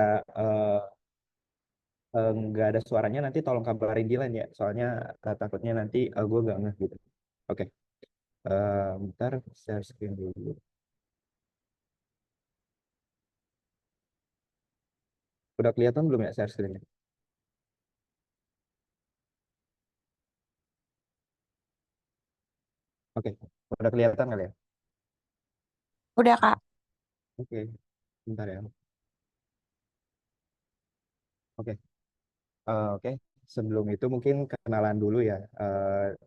eh, nggak ada suaranya nanti tolong kabarin Dilan ya. Soalnya takutnya nanti gue gak ngeh gitu. Oke, bentar share screen dulu. Udah kelihatan belum ya share screen-nya? Oke, udah kelihatan kali ya? Udah, Kak. Oke, bentar ya. Oke, oke. Sebelum itu mungkin kenalan dulu ya.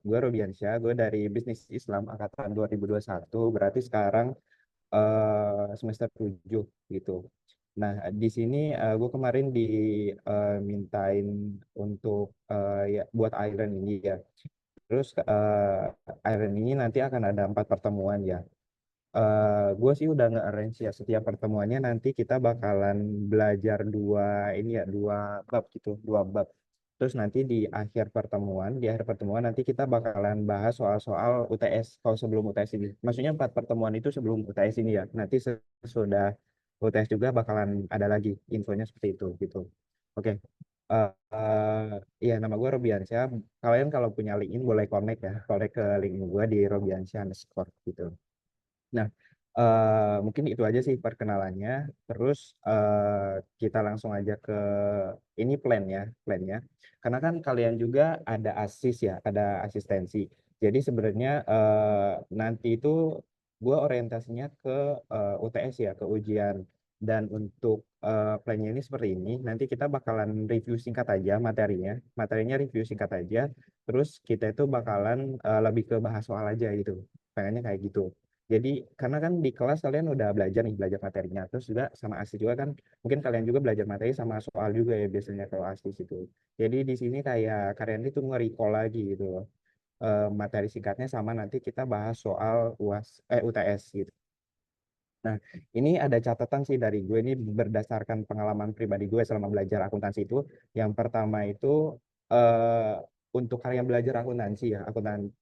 Gue Robiansyah, gue dari Bisnis Islam angkatan 2021. Berarti sekarang semester 7 gitu. Nah, di sini gue kemarin dimintain untuk ya buat Iron ini ya. Terus Iron ini nanti akan ada 4 pertemuan ya. Gue sih udah nge-arrange ya setiap pertemuannya nanti kita bakalan belajar ini ya dua bab gitu, dua bab. Terus nanti di akhir pertemuan nanti kita bakalan bahas soal-soal UTS kalau sebelum UTS ini. Maksudnya 4 pertemuan itu sebelum UTS ini ya. Nanti sesudah UTS juga bakalan ada lagi infonya seperti itu gitu. Oke. Iya, nama gue Robiansyah. Kalian kalau punya LinkedIn boleh connect ya, connect ke LinkedIn gue di Robiansyah_ gitu. Nah, mungkin itu aja sih perkenalannya. Terus kita langsung aja ke ini plannya. Karena kan kalian juga ada asis ya, ada asistensi. Jadi sebenarnya nanti itu gue orientasinya ke UTS ya, ke ujian. Dan untuk plannya ini seperti ini. Nanti kita bakalan review singkat aja materinya. Materinya review singkat aja. Terus kita itu bakalan lebih ke bahas soal aja gitu. Pengennya kayak gitu. Jadi karena kan di kelas kalian udah belajar nih, belajar materinya, terus juga sama ASIS juga kan, mungkin kalian juga belajar materi sama soal juga ya biasanya kalau ASIS itu. Jadi di sini kayak kalian itu nge-recall lagi gitu loh, materi singkatnya sama nanti kita bahas soal UTS gitu. Nah, ini ada catatan sih dari gue ini berdasarkan pengalaman pribadi gue selama belajar akuntansi itu. Yang pertama itu eh, untuk kalian belajar akuntansi ya,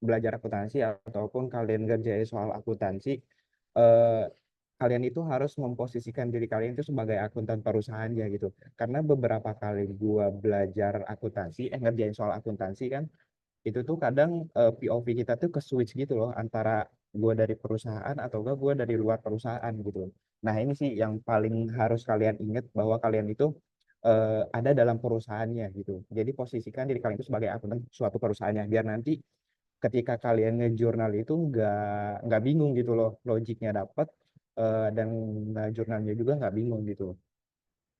belajar akuntansi ataupun kalian ngerjain soal akuntansi, eh, kalian itu harus memposisikan diri kalian itu sebagai akuntan perusahaan ya gitu. Karena beberapa kali gue belajar akuntansi, ngerjain soal akuntansi kan, itu tuh kadang POV kita tuh ke switch gitu loh antara gue dari perusahaan atau enggak gue dari luar perusahaan gitu. Nah ini sih yang paling harus kalian ingat bahwa kalian itu ada dalam perusahaannya gitu. Jadi posisikan diri kalian itu sebagai akuntan suatu perusahaannya biar nanti ketika kalian ngejurnal itu nggak bingung gitu loh, logiknya dapat dan jurnalnya juga nggak bingung gitu.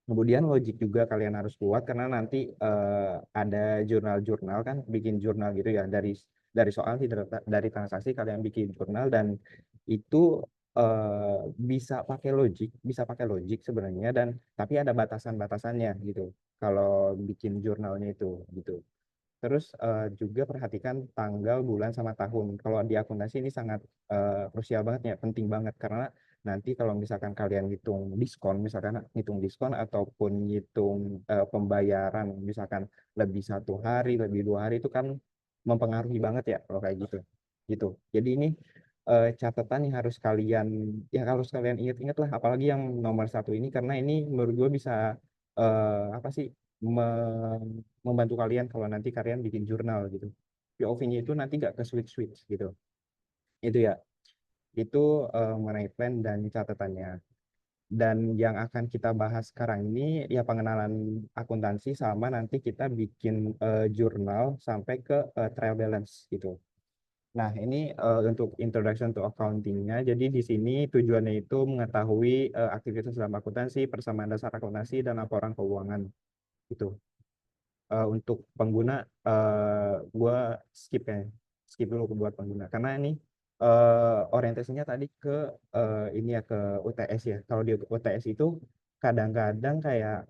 Kemudian logik juga kalian harus kuat karena nanti ada jurnal-jurnal kan, bikin jurnal gitu ya dari soal dari transaksi kalian bikin jurnal dan itu bisa pakai logik sebenarnya dan tapi ada batasan-batasannya gitu. Kalau bikin jurnalnya itu gitu. Terus juga perhatikan tanggal, bulan, sama tahun. Kalau di akuntansi ini sangat krusial banget ya, penting banget karena nanti kalau misalkan kalian ngitung diskon ataupun ngitung pembayaran, misalkan lebih 1 hari, lebih 2 hari itu kan mempengaruhi banget ya kalau kayak gitu. Gitu. Jadi ini catatan yang harus kalian ingat-ingat lah, apalagi yang nomor satu ini karena ini menurut gue bisa apa sih membantu kalian kalau nanti kalian bikin jurnal gitu. POV-nya itu nanti nggak ke switch-switch gitu. Itu ya, itu mengenai plan dan catatannya. Dan yang akan kita bahas sekarang ini ya pengenalan akuntansi sama nanti kita bikin jurnal sampai ke trial balance gitu. Nah, ini untuk introduction to accounting-nya. Jadi di sini tujuannya itu mengetahui aktivitas dalam akuntansi, persamaan dasar akuntansi, dan laporan keuangan. Gitu. Untuk pengguna gue skip ya skip dulu buat pengguna karena ini orientasinya tadi ke ini ya ke UTS ya. Kalau di UTS itu kadang-kadang kayak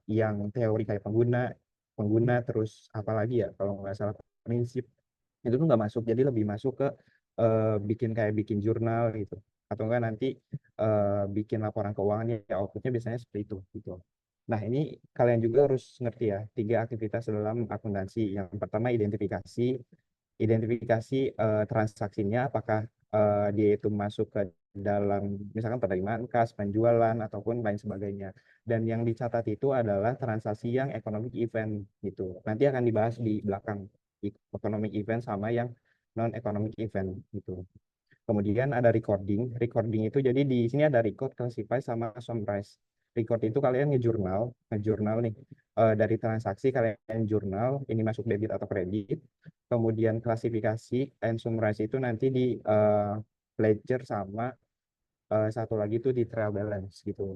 yang teori kayak pengguna pengguna terus apalagi ya kalau nggak salah prinsip itu tuh nggak masuk, jadi lebih masuk ke bikin jurnal gitu atau enggak nanti bikin laporan keuangan ya outputnya biasanya seperti itu gitu. Nah, ini kalian juga harus ngerti ya, 3 aktivitas dalam akuntansi. Yang pertama identifikasi transaksinya, apakah dia itu masuk ke dalam misalkan penerimaan kas, penjualan ataupun lain sebagainya. Dan yang dicatat itu adalah transaksi yang economic event gitu. Nanti akan dibahas di belakang economic event sama yang non economic event gitu. Kemudian ada recording. Recording itu jadi di sini ada record, classify sama summarize. Record itu kalian ngejurnal nih dari transaksi kalian jurnal ini masuk debit atau kredit. Kemudian klasifikasi and summarize itu nanti di ledger sama satu lagi itu di trial balance gitu.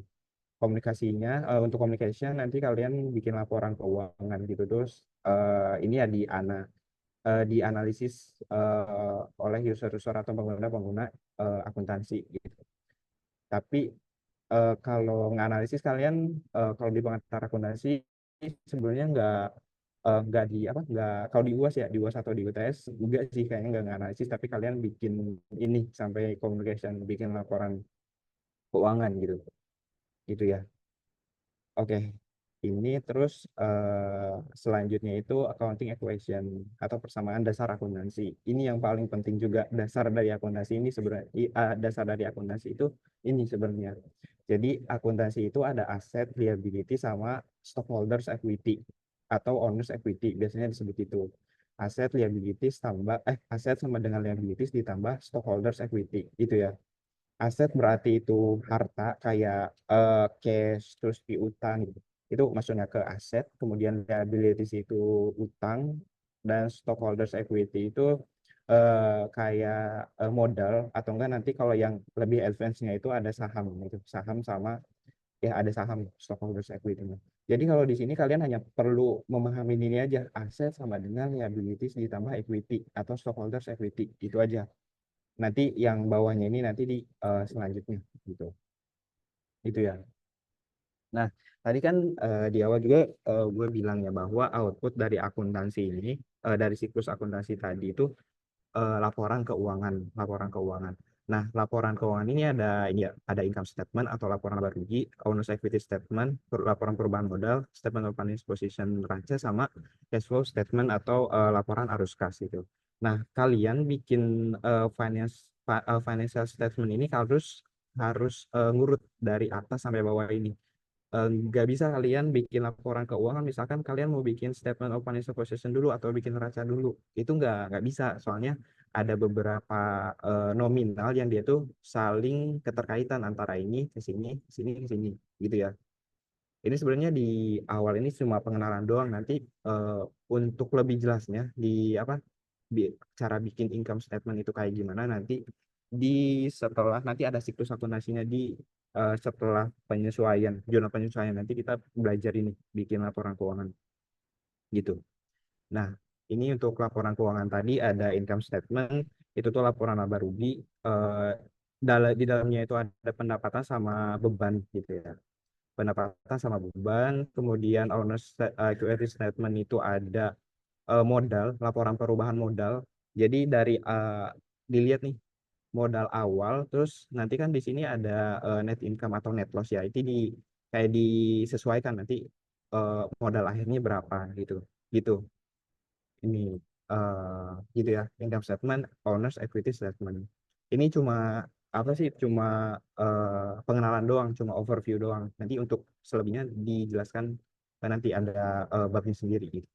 Komunikasinya untuk communication nanti kalian bikin laporan keuangan gitu terus ini ya dianalisis oleh user-user atau pengguna-pengguna akuntansi gitu. Tapi kalau nganalisis kalian kalau di pengantar akuntansi sebenarnya nggak di apa nggak kalau di UAS ya di UAS atau di UTS enggak sih kayaknya nggak nganalisis tapi kalian bikin ini sampai communication bikin laporan keuangan gitu gitu ya. Oke, ini terus selanjutnya itu accounting equation atau persamaan dasar akuntansi. Ini yang paling penting juga dasar dari akuntansi ini sebenarnya dasar dari akuntansi itu ini sebenarnya. Jadi akuntansi itu ada aset, liability sama stockholders equity atau owners equity biasanya disebut itu. Aset sama dengan liabilities ditambah stockholders equity itu ya. Aset berarti itu harta kayak cash terus piutang gitu. Itu maksudnya ke aset, kemudian liabilities itu utang dan stockholders equity itu kayak modal atau enggak nanti kalau yang lebih advance-nya itu ada saham gitu. Saham sama ya ada saham stockholders equity. Jadi kalau di sini kalian hanya perlu memahami ini aja aset sama dengan liabilities ditambah equity atau stockholders equity itu aja. Nanti yang bawahnya ini nanti di selanjutnya gitu itu ya. Nah, tadi kan di awal juga gue bilang ya bahwa output dari akuntansi ini dari siklus akuntansi tadi itu laporan keuangan. Nah, laporan keuangan ini ya, ada income statement atau laporan laba rugi, owner's equity statement, laporan perubahan modal, statement of financial position neraca sama cash flow statement atau laporan arus kas itu. Nah, kalian bikin financial statement ini harus harus ngurut dari atas sampai bawah ini. Nggak bisa kalian bikin laporan keuangan misalkan kalian mau bikin statement of financial position dulu atau bikin neraca dulu itu nggak bisa soalnya ada beberapa nominal yang dia tuh saling keterkaitan antara ini ke sini ke sini ke sini gitu ya. Ini sebenarnya di awal ini cuma pengenalan doang nanti eh, untuk lebih jelasnya di apa cara bikin income statement itu kayak gimana nanti di setelah nanti ada siklus akuntansinya di setelah penyesuaian jurnal penyesuaian nanti kita belajar ini bikin laporan keuangan gitu. Nah, ini untuk laporan keuangan tadi ada income statement itu tuh laporan laba rugi eh, di dalamnya itu ada pendapatan sama beban gitu ya. Pendapatan sama beban, kemudian equity statement itu ada modal, laporan perubahan modal. Jadi dari dilihat nih modal awal, terus nanti kan di sini ada net income atau net loss ya. Itu kayak disesuaikan nanti modal akhirnya berapa gitu. Gitu. Ini gitu ya, income statement, owner's equity statement. Ini cuma apa sih? Cuma pengenalan doang, cuma overview doang. Nanti untuk selebihnya dijelaskan nanti ada babnya sendiri gitu.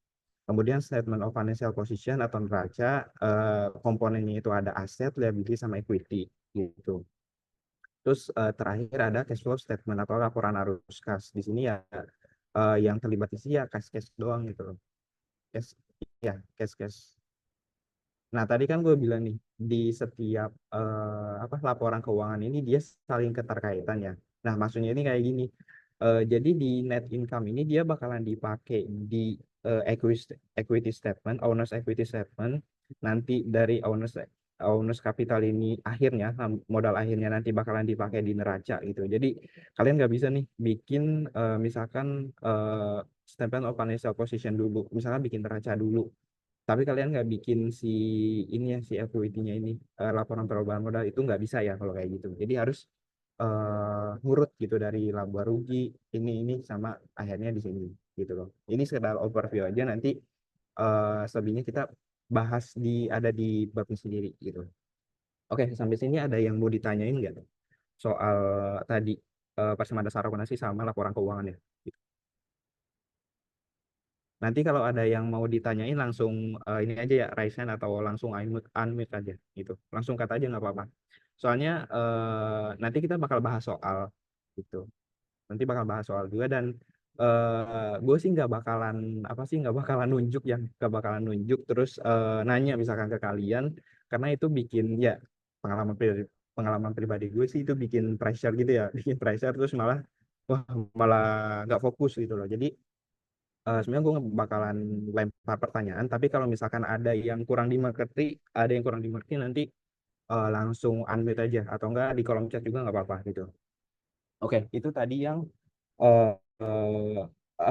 Kemudian statement of financial position atau neraca komponennya itu ada aset, liability sama equity gitu. Terus terakhir ada cash flow statement atau laporan arus kas. Di sini ya yang terlibat di sini ya cash doang gitu loh. Cash ya cash. Nah, tadi kan gue bilang nih, di setiap laporan keuangan ini dia saling keterkaitan ya. Nah, maksudnya ini kayak gini. Jadi di net income ini dia bakalan dipakai di equity statement, owner's equity statement. Nanti dari owner's capital ini akhirnya, modal akhirnya nanti bakalan dipakai di neraca gitu. Jadi kalian nggak bisa nih bikin misalkan statement of financial position dulu, misalkan bikin neraca dulu tapi kalian nggak bikin ini ya si equity-nya ini laporan perubahan modal itu nggak bisa ya kalau kayak gitu. Jadi harus ngurut gitu dari laba rugi ini sama akhirnya di sini gitu loh. Ini sekedar overview aja nanti selebihnya kita bahas ada di babnya sendiri gitu. Oke, sampai sini ada yang mau ditanyain nggak soal tadi persamaan dasar akuntansi sama laporan keuangan ya? Nanti kalau ada yang mau ditanyain langsung ini aja ya, raise hand atau langsung unmute aja gitu. Langsung kata aja nggak apa-apa. Soalnya nanti kita bakal bahas soal gitu. Nanti bakal bahas soal juga dan gue sih nggak bakalan apa sih nggak bakalan nunjuk ya, nggak bakalan nunjuk terus nanya misalkan ke kalian karena itu bikin ya pengalaman pribadi gue sih itu bikin pressure gitu ya, bikin pressure terus malah wah malah nggak fokus gitu loh. Jadi sebenarnya gue bakalan lempar pertanyaan, tapi kalau misalkan ada yang kurang dimengerti, nanti langsung unmute aja atau enggak di kolom chat juga nggak apa-apa gitu. Oke, itu tadi yang eh,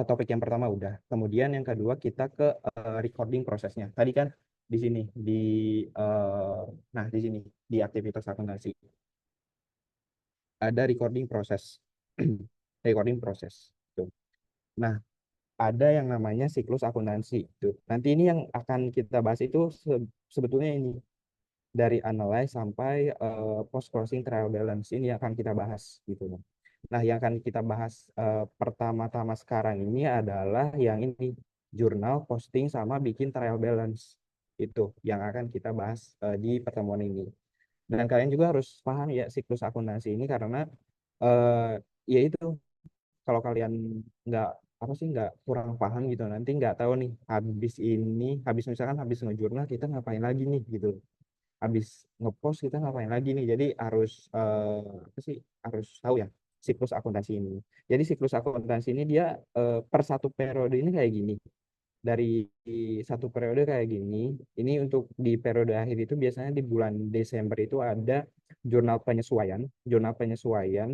topik yang pertama udah. Kemudian yang kedua kita ke recording prosesnya. Tadi kan di sini eh, di sini di aktivitas akuntansi ada recording proses, recording proses. Tuh. Nah, ada yang namanya siklus akuntansi. Tuh. Nanti ini yang akan kita bahas itu sebetulnya ini dari analyze sampai post closing trial balance ini akan kita bahas gitu. Nah, yang akan kita bahas pertama-tama sekarang ini adalah yang ini jurnal posting sama bikin trial balance itu yang akan kita bahas di pertemuan ini. Dan kalian juga harus paham ya siklus akuntansi ini karena eh, ya itu kalau kalian nggak apa sih nggak kurang paham gitu nanti nggak tahu nih habis misalkan habis ngejurnal kita ngapain lagi nih gitu habis ngepost kita ngapain lagi nih jadi harus apa sih harus tahu ya siklus akuntansi ini jadi siklus akuntansi ini dia per satu periode ini kayak gini dari satu periode kayak gini ini untuk di periode akhir itu biasanya di bulan Desember itu ada jurnal penyesuaian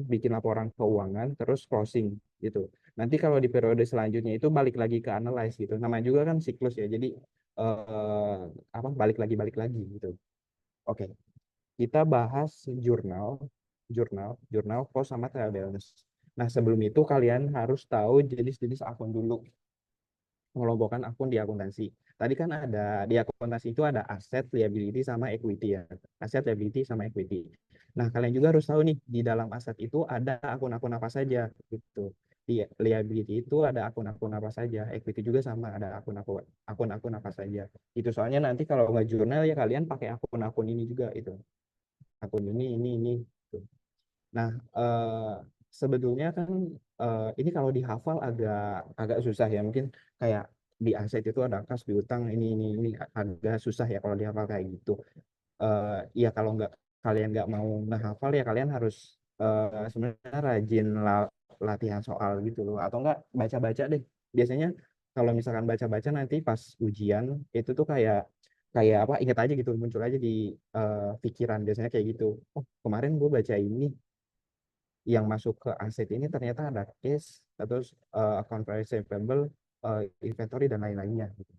bikin laporan keuangan terus closing gitu nanti kalau di periode selanjutnya itu balik lagi ke analyze gitu namanya juga kan siklus ya jadi eh, apa balik lagi gitu. Oke, kita bahas jurnal, post sama trial balance. Nah, sebelum itu kalian harus tahu jenis-jenis akun dulu, mengelompokkan akun di akuntansi. Tadi kan ada di akuntansi itu ada aset, liability sama equity ya. Aset, liability sama equity. Nah, kalian juga harus tahu nih di dalam aset itu ada akun-akun apa saja gitu. Di liability itu ada akun-akun apa saja, equity juga sama ada akun-akun apa saja. Itu soalnya nanti kalau nggak jurnal ya kalian pakai akun-akun ini juga itu akun ini gitu. Nah, sebetulnya kan ini kalau dihafal agak agak susah ya. Mungkin kayak di aset itu ada kas, di utang ini agak susah ya kalau dihafal kayak gitu. Ya kalau nggak kalian nggak mau ngehafal ya kalian harus sebenarnya rajin latihan soal gitu loh. Atau nggak baca-baca deh. Biasanya kalau misalkan baca-baca nanti pas ujian itu tuh kayak kayak apa ingat aja gitu muncul aja di pikiran biasanya kayak gitu. Oh kemarin gue baca ini yang masuk ke aset ini ternyata ada case terus account receivable, inventory dan lain-lainnya gitu.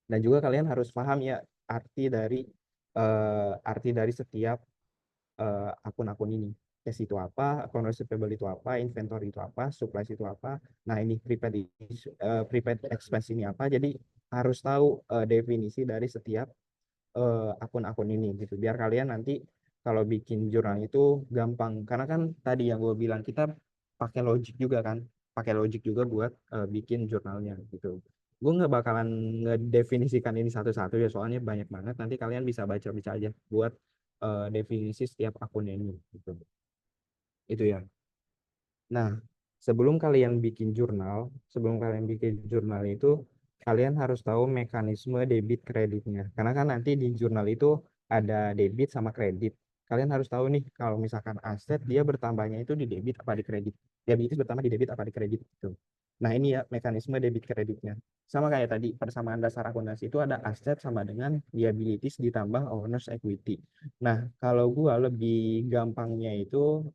Dan juga kalian harus paham ya arti dari setiap akun-akun ini. Case itu apa, account receivable itu apa, inventory itu apa, supplies itu apa. Nah, ini prepaid expense ini apa. Jadi harus tahu definisi dari setiap akun-akun ini gitu biar kalian nanti kalau bikin jurnal itu gampang karena kan tadi yang gue bilang kita pakai logic juga kan pakai logic juga buat bikin jurnalnya gitu gue nggak bakalan ngedefinisikan ini satu-satu ya soalnya banyak banget nanti kalian bisa baca-baca aja buat definisi setiap akun ini gitu itu ya. Nah, sebelum kalian bikin jurnal itu, kalian harus tahu mekanisme debit kreditnya. Karena kan nanti di jurnal itu ada debit sama kredit. Kalian harus tahu nih, kalau misalkan aset dia bertambahnya itu di debit apa di kredit. Liabilities bertambah di debit apa di kredit gitu. Nah, ini ya mekanisme debit kreditnya. Sama kayak tadi, persamaan dasar akuntansi itu ada aset sama dengan liabilities ditambah owner's equity. Nah, kalau gua lebih gampangnya itu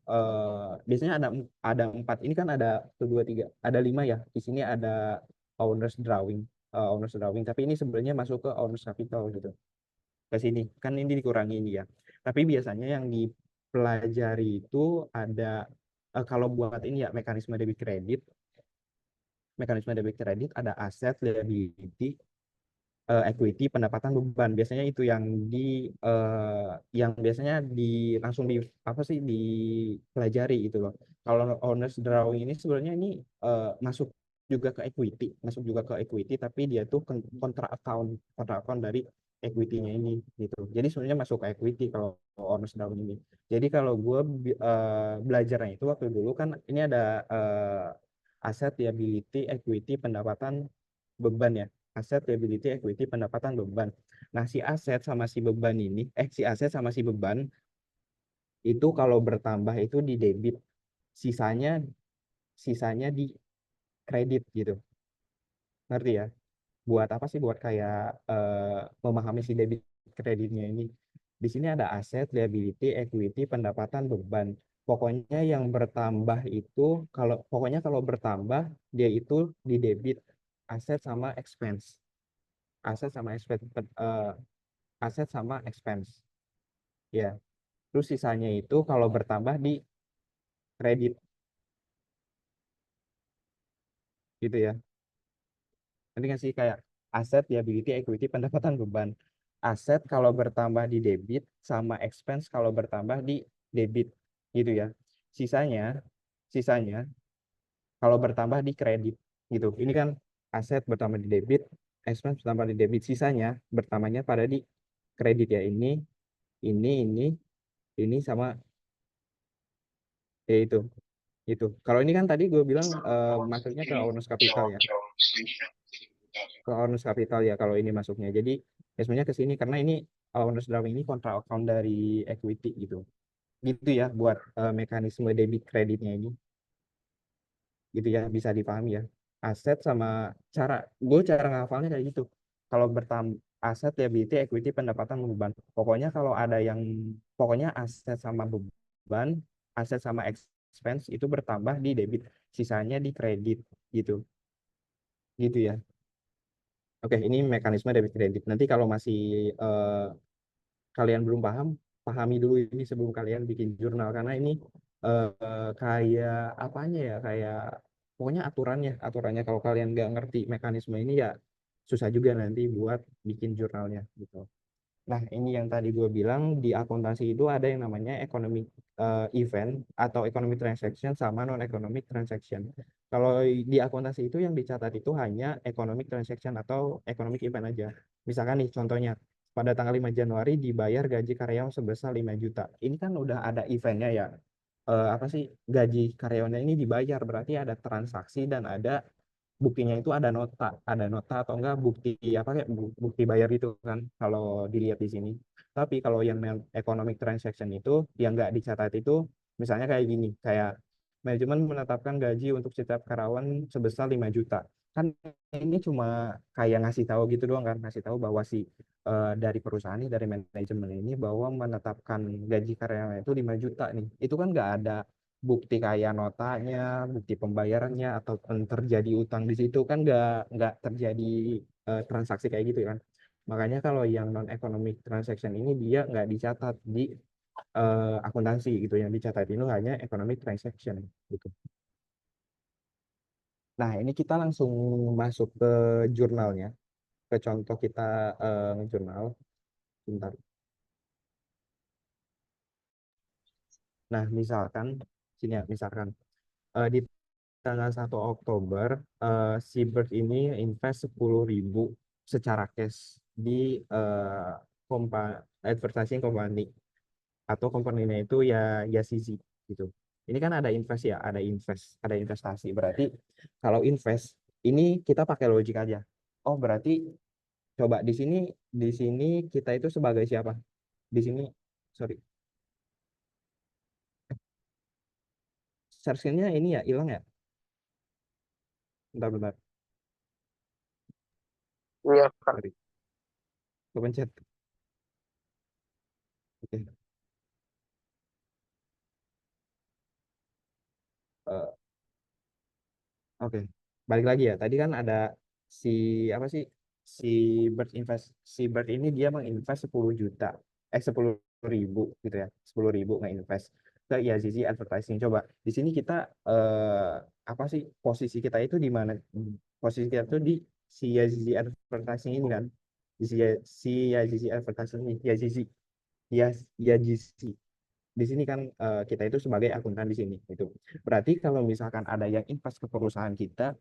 biasanya ada empat. Ini kan ada satu dua tiga, ada lima ya. Di sini ada owner's drawing. Tapi ini sebenarnya masuk ke owner's capital gitu. Ke sini kan ini dikurangi ini ya. Tapi biasanya yang dipelajari itu ada kalau buat ini ya mekanisme debit kredit ada aset liability equity pendapatan beban. Biasanya itu yang biasanya langsung di apa sih dipelajari itu loh. Kalau owner's drawing ini sebenarnya ini masuk juga ke equity, masuk juga ke equity, tapi dia tuh kontra account dari equity-nya ini gitu. Jadi sebenarnya masuk ke equity kalau owner's drawing ini. Jadi kalau gue belajarnya itu waktu dulu kan ini ada aset, liability, equity, pendapatan, beban ya. Aset, liability, equity, pendapatan, beban. Nah, si aset sama si beban itu kalau bertambah itu di debit, sisanya sisanya di kredit gitu. Ngerti ya? Buat apa sih? Buat kayak memahami si debit kreditnya ini. Di sini ada aset, liability, equity, pendapatan, beban. Pokoknya kalau bertambah dia itu di debit aset sama expense. Aset sama expense. Aset sama expense. Ya. Terus sisanya itu kalau bertambah di kredit gitu ya. Nanti ngasih kayak aset, liability, equity, pendapatan, beban. Aset kalau bertambah di debit sama expense kalau bertambah di debit gitu ya. Sisanya sisanya kalau bertambah di kredit gitu. Ini kan aset bertambah di debit, expense bertambah di debit, sisanya bertambahnya pada di kredit ya. Ini, ini sama ya itu. Kalau ini kan tadi gue bilang masuknya ke owner's capital ya. Ke owner's capital ya kalau ini masuknya. Jadi ya sebenarnya ke sini karena ini owner's drawing ini kontra account dari equity gitu. Gitu ya buat mekanisme debit kreditnya ini. Gitu ya bisa dipahami ya. Aset sama cara ngafalnya kayak gitu. Kalau aset, liability, equity, pendapatan, beban. Pokoknya aset sama beban, aset sama expense itu bertambah di debit, sisanya di kredit gitu. Gitu ya. Oke, ini mekanisme debit kredit. Nanti kalau masih kalian belum paham, pahami dulu ini sebelum kalian bikin jurnal karena ini kayak apanya ya, kayak pokoknya aturannya kalau kalian nggak ngerti mekanisme ini ya susah juga nanti buat bikin jurnalnya gitu. Nah, ini yang tadi gue bilang di akuntansi itu ada yang namanya economic event atau economic transaction sama non economic transaction. Kalau di akuntansi itu yang dicatat itu hanya economic transaction atau economic event aja. Misalkan nih contohnya pada tanggal 5 Januari dibayar gaji karyawan sebesar 5 juta. Ini kan udah ada eventnya ya. Apa sih gaji karyawannya ini dibayar berarti ada transaksi dan ada buktinya itu ada nota atau enggak bukti apa kayak bukti bayar itu kan kalau dilihat di sini. Tapi kalau yang economic transaction itu yang enggak dicatat itu misalnya kayak gini, kayak manajemen menetapkan gaji untuk setiap karyawan sebesar 5 juta. Kan ini cuma kayak ngasih tahu gitu doang kan, ngasih tahu bahwa dari perusahaan ini dari manajemen ini bahwa menetapkan gaji karyawan itu 5 juta nih. Itu kan nggak ada bukti kayak notanya, bukti pembayarannya atau terjadi utang di situ kan nggak terjadi transaksi kayak gitu kan. Makanya kalau yang non economic transaction ini dia nggak dicatat di akuntansi gitu. Yang dicatat itu hanya economic transaction gitu. Nah, ini kita langsung masuk ke jurnalnya, ke contoh kita jurnal. Bentar. Nah, misalkan sini ya, misalkan di tanggal 1 Oktober si Bird ini invest 10.000 secara cash di eh, advertising company atau company-nya itu ya Sisi gitu. Ini kan ada investasi. Berarti kalau invest ini kita pakai logik aja. Oh, berarti coba di sini kita itu sebagai siapa? Di sini sorry, share-nya ini ya hilang ya? Bentar. Iya, Kak. Sorry. Kepencet. Oke. Eh, Oke, balik lagi ya. Tadi kan ada si apa sih si si Bird ini dia menginvest 10 juta, 10.000 gitu ya, 10.000 nginvest ke Yazizi Advertising. Coba di sini kita apa sih posisi kita itu di mana? Posisi kita itu di si Yazizi Advertising ini kan. si Yazici Advertising nih, Yazici, Yazici. Di sini kan kita itu sebagai akuntan di sini itu. Berarti kalau misalkan ada yang invest ke perusahaan kita,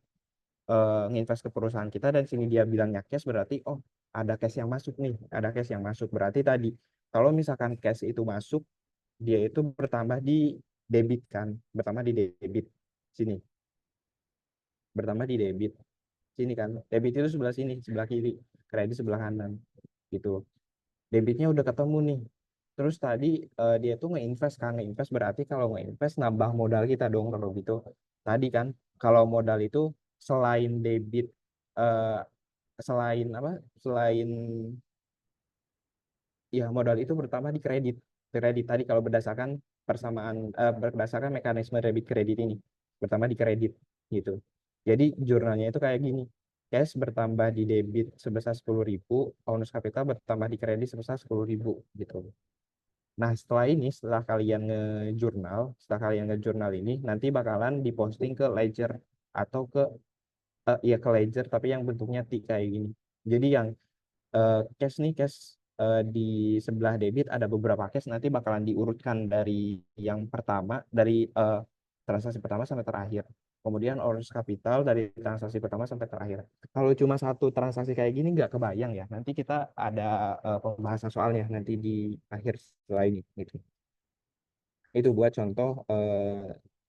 nginvest ke perusahaan kita dan sini dia bilangnya cash, berarti oh ada cash yang masuk nih, ada cash yang masuk. Berarti tadi kalau misalkan cash itu masuk, dia itu bertambah di debit kan, bertambah di debit sini, bertambah di debit sini kan. Debit itu sebelah sini, sebelah kiri, kredit sebelah kanan gitu. Debitnya udah ketemu nih. Terus tadi dia tuh nge-invest kan, nge-invest berarti kalau nge-invest nambah modal kita dong kalau gitu. Tadi kan kalau modal itu selain debit, eh, selain apa? Selain ya modal itu bertambah di kredit. Kredit tadi kalau berdasarkan persamaan, berdasarkan mekanisme debit kredit ini bertambah di kredit gitu. Jadi jurnalnya itu kayak gini. Cash bertambah di debit sebesar 10.000, bonus capital bertambah di kredit sebesar 10.000 gitu. Nah, setelah ini, setelah kalian ngejurnal ini, nanti bakalan diposting ke Ledger atau ke, ya ke Ledger, tapi yang bentuknya T kayak gini. Jadi yang cash nih, cash di sebelah debit ada beberapa cash, nanti bakalan diurutkan dari yang pertama, dari transaksi pertama sampai terakhir. Kemudian orange capital dari transaksi pertama sampai terakhir. Kalau cuma satu transaksi kayak gini nggak kebayang ya. Nanti kita ada pembahasan soalnya nanti di akhir setelah ini gitu. Itu buat contoh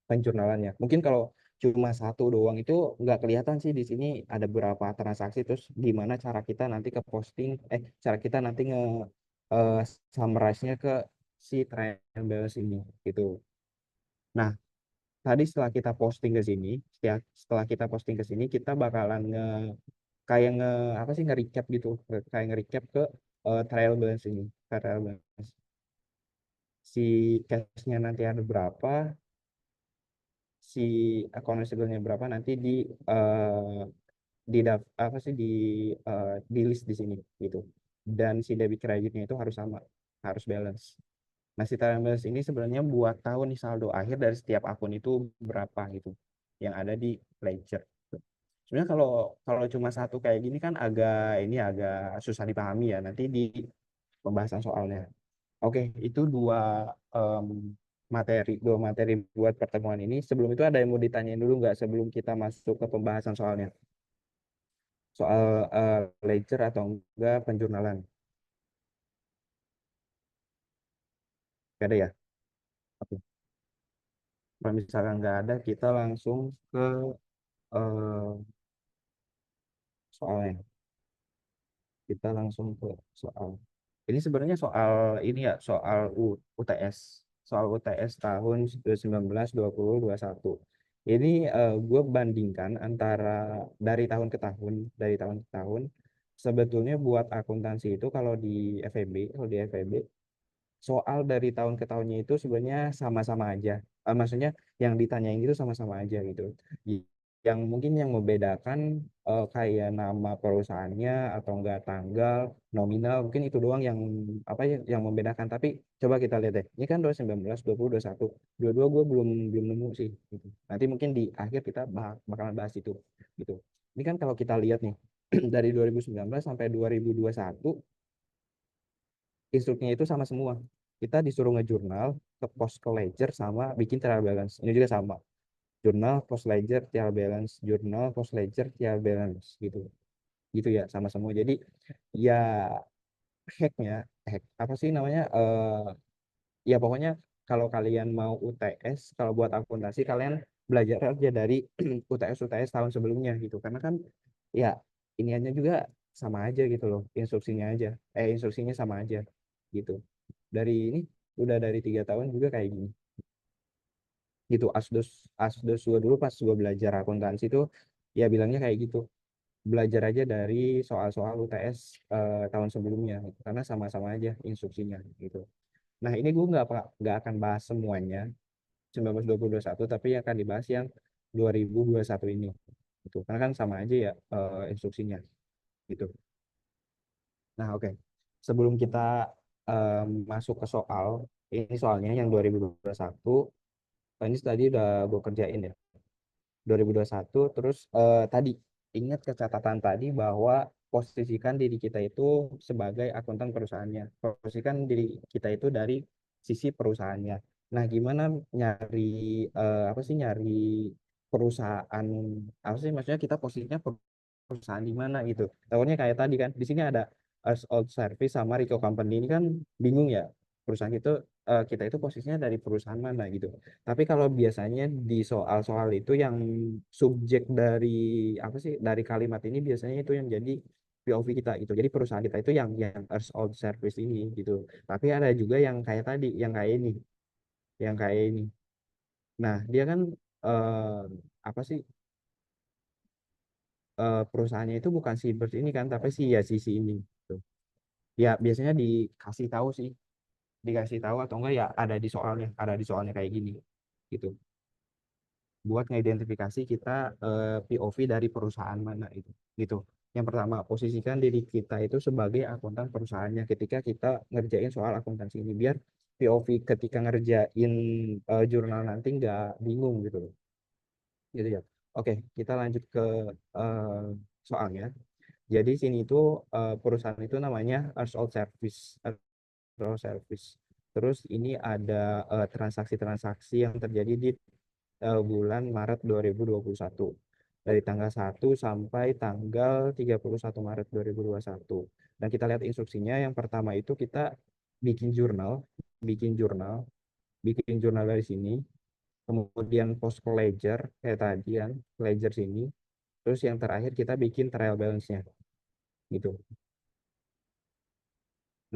penjurnalannya. Mungkin kalau cuma satu doang itu nggak kelihatan sih di sini ada berapa transaksi, terus gimana cara kita nanti ke posting, cara kita nanti eh, summarize-nya ke si trial balance ini gitu. Nah, tadi setelah kita posting ke sini, setelah kita posting ke sini, kita bakalan kayak apa sih, nge-recap gitu, kayak nge-recap ke trial balance ini, trial balance. Si cash-nya nanti ada berapa, si account receivable-nya berapa, nanti eh, apa sih di list di sini gitu. Dan si debit kreditnya itu harus sama, harus balance. Nah, si trial balance ini sebenarnya buat tahu nih saldo akhir dari setiap akun itu berapa gitu yang ada di ledger. Sebenarnya kalau kalau cuma satu kayak gini kan agak susah dipahami ya nanti di pembahasan soalnya. Oke, itu em, dua materi buat pertemuan ini. Sebelum itu ada yang mau ditanyain dulu nggak sebelum kita masuk ke pembahasan soalnya? Soal ledger atau enggak penjurnalan? Nggak ada ya? Oke. Kalau misalkan nggak ada, kita langsung ke eh, soalnya. Kita langsung ke soal. Ini sebenarnya soal ini ya, soal UTS. Soal UTS tahun 19, 20, 21. Ini gue bandingkan antara dari tahun ke tahun. Sebetulnya buat akuntansi itu kalau di FEB soal dari tahun ke tahunnya itu sebenarnya sama-sama aja. Maksudnya yang ditanyain itu sama-sama aja gitu. Y- Yang mungkin yang membedakan kayak nama perusahaannya atau enggak tanggal, nominal, mungkin itu doang yang apa ya yang membedakan. Tapi coba kita lihat deh. Ini kan 2019, 20, 21. Dua-dua gue belum belum nemu sih gitu. Nanti mungkin di akhir kita bakalan bahas itu gitu. Ini kan kalau kita lihat nih dari 2019 sampai 2021 instruknya itu sama semua. Kita disuruh ngejurnal, ke post ke ledger sama bikin trial balance. Ini juga sama. Jurnal, post ledger, trial balance, jurnal, post ledger, trial balance gitu. Gitu ya, sama semua. Jadi ya hacknya, apa sih namanya? Ya pokoknya kalau kalian mau UTS, kalau buat akuntansi kalian belajar aja dari UTS tahun sebelumnya gitu. Karena kan ya ini aja juga sama aja gitu loh, instruksinya sama aja gitu. Dari ini udah dari 3 tahun juga kayak gini gitu. Asdos Asdos gua dulu pas gua belajar akuntansi itu ya bilangnya kayak gitu, belajar aja dari soal-soal UTS tahun sebelumnya gitu. Karena sama-sama aja instruksinya gitu. Nah, ini gue nggak akan bahas semuanya 19, 20, 21, tapi akan dibahas yang 2021 ini gitu. Karena kan sama aja ya instruksinya gitu. Nah, oke. Sebelum kita masuk ke soal, ini soalnya yang 2021. Ini tadi udah gue kerjain ya. 2021 terus tadi. ingat catatan tadi bahwa posisikan diri kita itu sebagai akuntan perusahaannya. Posisikan diri kita itu dari sisi perusahaannya. Nah, gimana nyari apa sih nyari perusahaan apa sih maksudnya kita posisinya perusahaan di mana gitu. Tahunya kayak tadi kan di sini ada as old service sama Rico Company ini kan bingung ya perusahaan itu kita itu posisinya dari perusahaan mana gitu. Tapi kalau biasanya di soal-soal itu yang subjek dari apa sih dari kalimat ini biasanya itu yang jadi POV kita gitu. Jadi perusahaan kita itu yang as old service ini gitu. Tapi ada juga yang kayak tadi, yang kayak ini. Nah, dia kan apa sih perusahaannya itu bukan si Bird ini kan, tapi si ini. Gitu. Ya biasanya dikasih tahu atau enggak ya ada di soalnya kayak gini, gitu. Buat ngidentifikasi kita POV dari perusahaan mana itu, gitu. Yang pertama, posisikan diri kita itu sebagai akuntan perusahaannya ketika kita ngerjain soal akuntansi ini, biar POV ketika ngerjain jurnal nanti nggak bingung gitu loh. Gitu ya. Oke, kita lanjut ke eh, soalnya. Jadi sini itu perusahaan itu namanya Earthhold Service. Earthhold Service. Terus ini ada transaksi-transaksi yang terjadi di bulan Maret 2021. Dari tanggal 1 sampai tanggal 31 Maret 2021. Dan kita lihat instruksinya. Yang pertama itu kita bikin jurnal, bikin jurnal, bikin jurnal dari sini. Kemudian post ke ledger kayak tadi kan, ledger sini. Terus yang terakhir kita bikin trial balance-nya gitu.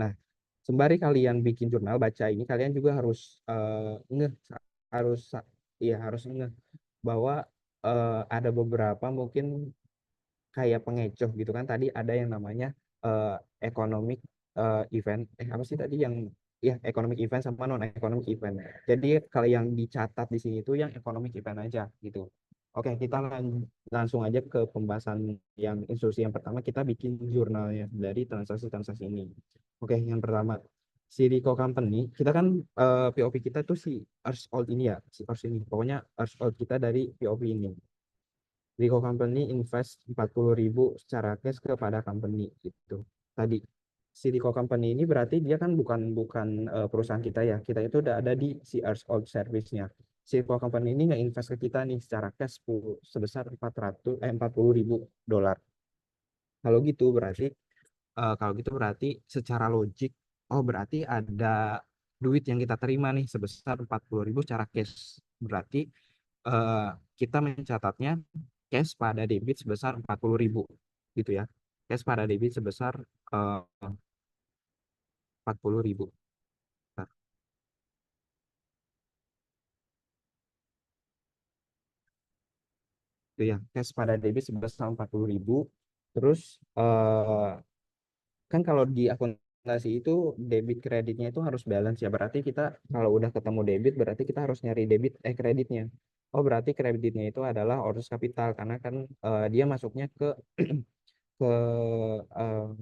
Nah, sembari kalian bikin jurnal baca ini, kalian juga harus ngeh, harus iya harus ngeh bahwa ada beberapa mungkin kayak pengecoh gitu kan. Tadi ada yang namanya economic event, apa sih tadi yang ya economic event sama non economic event. Jadi kalau yang dicatat di sini itu yang economic event aja gitu. Oke, kita langsung aja ke pembahasan yang instruksi yang pertama, kita bikin jurnalnya dari transaksi-transaksi ini. Oke, yang pertama, si Rico Company, kita kan POP kita tuh si Earth Old ini ya, si Earth ini. Pokoknya Earth Old kita dari POP ini. Rico Company invest 40.000 secara cash kepada company gitu. Tadi si Rico Company ini berarti dia kan bukan bukan perusahaan kita ya. Kita itu udah ada di si Earth Old Service-nya. Si Rico Company ini nggak invest ke kita nih secara cash sebesar 40.000 dolar. Kalau gitu berarti secara logik, oh berarti ada duit yang kita terima nih sebesar 40.000 secara cash. Berarti eh, kita mencatatnya cash pada debit sebesar 40.000 gitu ya. Cash pada debit sebesar 40.000. Nah, itu ya, cash pada debit sebesar 40.000. Terus kan kalau di akuntansi itu debit kreditnya itu harus balance ya. Berarti kita kalau udah ketemu debit berarti kita harus nyari kreditnya. Oh, berarti kreditnya itu adalah owner's capital karena kan dia masuknya ke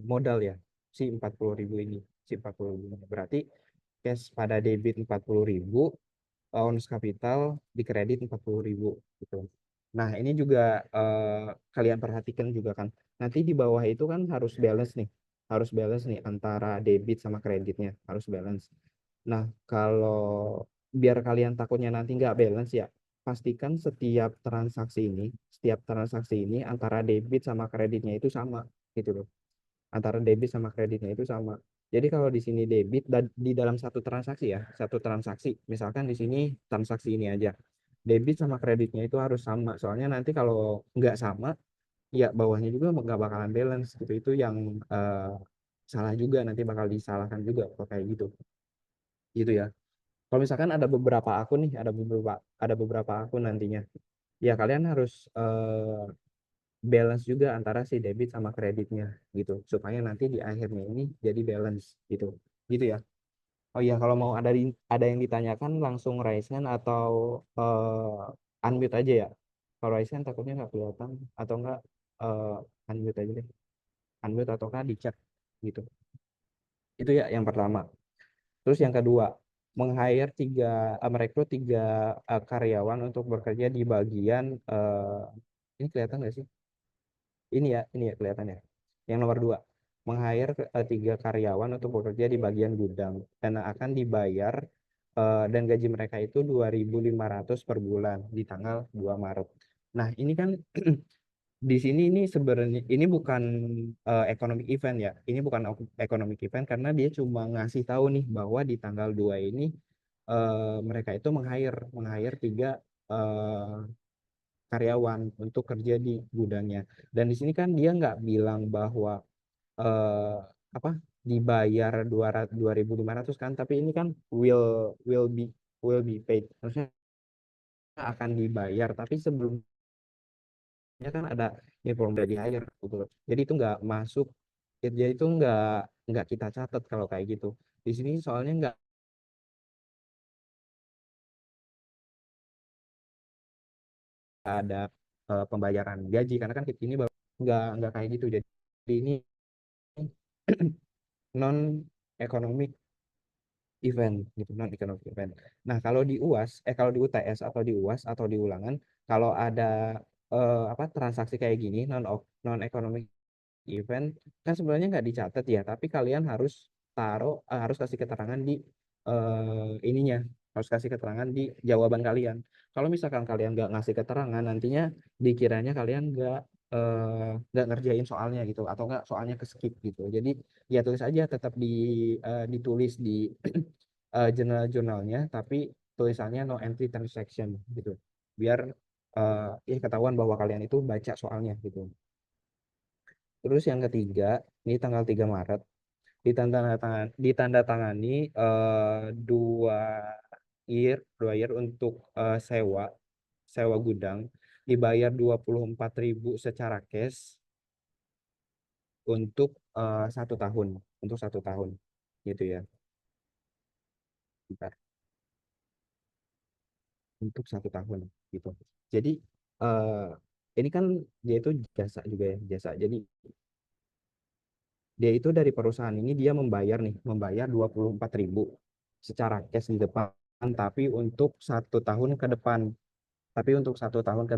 modal ya. Si 40.000 ini, si 40.000 ini. Berarti cash pada debit 40.000, owner's capital di kredit 40.000 gitu. Nah, ini juga kalian perhatikan juga kan. Nanti di bawah itu kan harus balance nih. Harus balance nih antara debit sama kreditnya. Harus balance. Nah, kalau biar kalian takutnya nanti nggak balance ya, pastikan setiap transaksi ini antara debit sama kreditnya itu sama gitu loh. Antara debit sama kreditnya itu sama. Jadi kalau di sini debit di dalam satu transaksi ya, satu transaksi, misalkan di sini transaksi ini aja, debit sama kreditnya itu harus sama. Soalnya nanti kalau nggak sama, ya bawahnya juga nggak bakalan balance gitu. Itu yang salah juga, nanti bakal disalahkan juga kalau kayak gitu. Gitu ya. Kalau misalkan ada beberapa akun nantinya, ya kalian harus balance juga antara si debit sama kreditnya gitu supaya nanti di akhirnya ini jadi balance gitu gitu ya. Oh iya, kalau mau ada yang ditanyakan langsung raise hand atau unmute aja ya. Kalau raise hand takutnya nggak kelihatan atau enggak unmute aja deh, unmute atau enggak di chat gitu. Itu ya yang pertama. Terus yang kedua, merekrut tiga karyawan untuk bekerja di bagian ini kelihatan nggak sih? ini ya kelihatannya. Yang nomor dua, meng-hire tiga karyawan untuk bekerja di bagian gudang dan akan dibayar dan gaji mereka itu 2.500 per bulan di tanggal 2 Maret. Nah, ini kan di sini ini sebenarnya ini bukan economic event ya. Ini bukan economic event karena dia cuma ngasih tahu nih bahwa di tanggal 2 ini mereka itu meng-hire tiga karyawan untuk kerja di gudangnya. Dan di sini kan dia nggak bilang bahwa eh, apa dibayar 2.500 kan, tapi ini kan will be will be paid. Maksudnya akan dibayar, tapi sebelumnya kan ada inform dari hire gitu loh. Jadi itu nggak masuk, jadi itu nggak kita catat kalau kayak gitu. Di sini soalnya nggak ada pembayaran gaji karena kan ini nggak kayak gitu. Jadi ini non economic event gitu, non economic event. Nah, kalau di UAS kalau di UTS atau di UAS atau di ulangan, kalau ada transaksi kayak gini non economic event kan sebenarnya nggak dicatat ya, tapi kalian harus harus kasih keterangan di ininya, harus kasih keterangan di jawaban kalian. Kalau misalkan kalian nggak ngasih keterangan, nantinya dikiranya kalian nggak ngerjain soalnya gitu, atau nggak soalnya ke skip gitu. Jadi ya tulis aja, tetap ditulis di jurnalnya, tapi tulisannya no entry transaction gitu, biar ya ketahuan bahwa kalian itu baca soalnya gitu. Terus yang ketiga, ini tanggal 3 Maret, ditandatangani dua year untuk sewa gudang, dibayar 24.000 secara cash untuk 1 tahun, untuk 1 tahun gitu ya. Bentar, untuk 1 tahun gitu. Jadi eh, ini kan dia itu jasa juga ya, jasa. Jadi dia itu dari perusahaan ini dia membayar 24.000 secara cash di depan, tapi untuk 1 tahun ke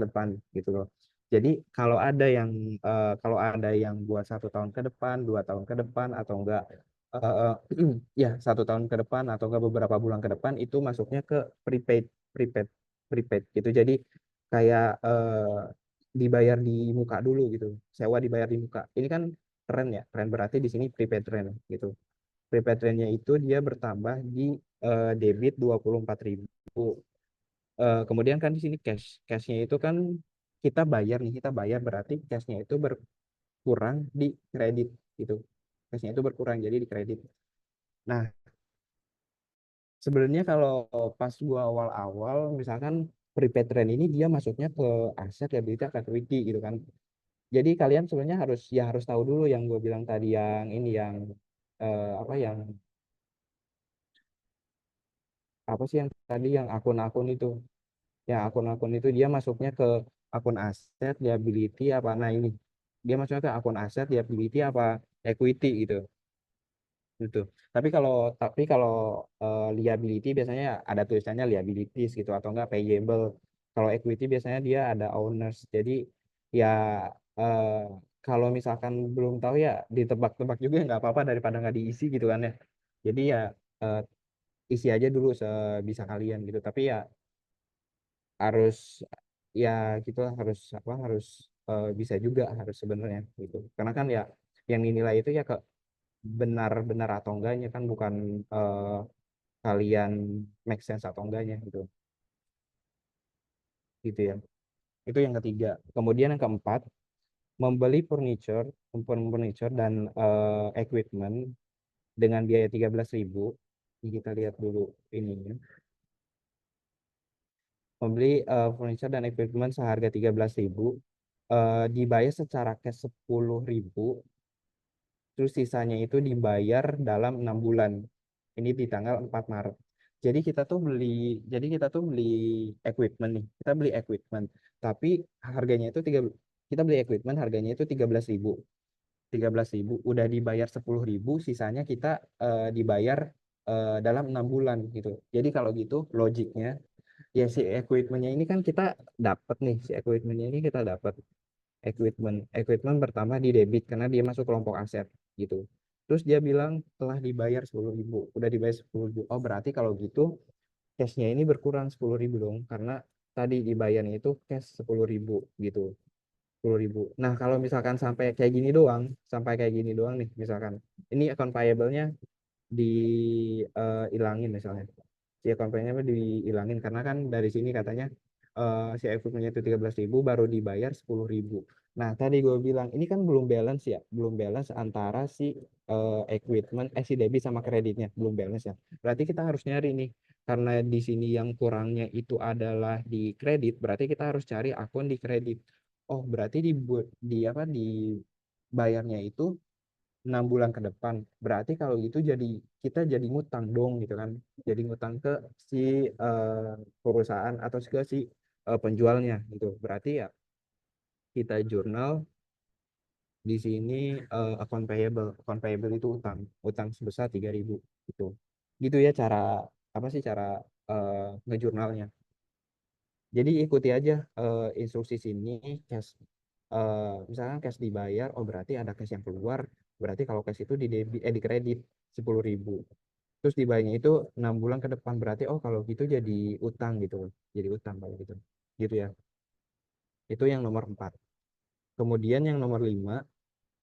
depan, gitu loh. Jadi kalau ada yang buat 1 tahun ke depan, 2 tahun ke depan, atau enggak eh, ya 1 tahun ke depan, atau enggak beberapa bulan ke depan, itu masuknya ke prepaid, prepaid, prepaid gitu. Jadi kayak dibayar di muka dulu gitu, sewa dibayar di muka. Ini kan tren ya, tren berarti di sini prepaid tren gitu. Prepaid trennya itu dia bertambah di debit 24.000. Kemudian kan di sini cashnya itu kan kita bayar berarti cashnya itu berkurang di kredit gitu. Cashnya itu berkurang jadi di kredit. Nah, sebenarnya kalau pas gua awal-awal misalkan prepaid trend ini dia masuknya ke aset liability ke equity gitu kan. Jadi kalian sebenarnya harus tahu dulu yang gue bilang tadi, yang ini yang apa yang apa sih yang tadi yang akun-akun itu. Ya, akun-akun itu dia masuknya ke akun aset, liability apa. Nah, ini dia masuknya ke akun aset, liability apa equity gitu. Gitu. Tapi kalau liability biasanya ada tulisannya liabilities gitu, atau enggak payable. Kalau equity biasanya dia ada owners. Jadi ya eh, kalau misalkan belum tahu ya ditebak-tebak juga nggak apa-apa, daripada nggak diisi gitu kan ya. Jadi ya eh, isi aja dulu sebisa kalian gitu. Tapi ya harus ya gitulah, harus bisa juga harus sebenarnya gitu, karena kan ya yang dinilai itu ya ke benar-benar atau enggaknya kan, bukan eh, kalian make sense atau enggaknya gitu, gitu ya. Itu yang ketiga. Kemudian yang keempat, membeli furniture dan equipment dengan biaya 13.000. Ini kita lihat dulu ini, membeli furniture dan equipment seharga 13.000, dibayar secara cash 10.000, terus sisanya itu dibayar dalam 6 bulan. Ini di tanggal 4 Maret. Jadi kita tuh beli equipment nih. Kita beli equipment, tapi harganya itu kita beli equipment harganya itu 13.000. 13.000 udah dibayar 10.000, sisanya kita dibayar dalam 6 bulan gitu. Jadi kalau gitu logiknya ya si equipmentnya ini kan kita dapat nih, si equipmentnya ini kita dapat. Equipment pertama di debit karena dia masuk kelompok aset gitu. Terus dia bilang telah dibayar 10.000, udah dibayar 10.000. Oh berarti kalau gitu cashnya ini berkurang 10.000 dong, karena tadi dibayarnya itu cash 10.000 gitu. 10.000. Nah kalau misalkan sampai kayak gini doang, sampai kayak gini doang nih, misalkan ini account payable-nya dihilangin misalnya, si account payable dihilangin karena kan dari sini katanya si equipment-nya itu 13.000 baru dibayar 10.000. Nah tadi gue bilang ini kan belum balance ya, belum balance antara si si debit sama kreditnya belum balance ya. Berarti kita harus nyari nih, karena di sini yang kurangnya itu adalah di kredit, berarti kita harus cari akun di kredit. Oh berarti di apa dibayarnya itu 6 bulan ke depan. Berarti kalau gitu jadi kita jadi ngutang dong gitu kan. Jadi ngutang ke si perusahaan atau ke si penjualnya gitu. Berarti ya kita jurnal di sini account payable. Account payable itu utang. Utang sebesar 3.000 gitu. Gitu ya cara apa sih cara ngejurnalnya. Jadi ikuti aja instruksi sini cash misalkan cash dibayar, oh berarti ada cash yang keluar, berarti kalau cash itu di kredit 10.000. Terus dibayarnya itu 6 bulan ke depan, berarti oh kalau gitu jadi utang gitu, jadi utang kalau gitu, gitu ya. Itu yang nomor 4. Kemudian yang nomor 5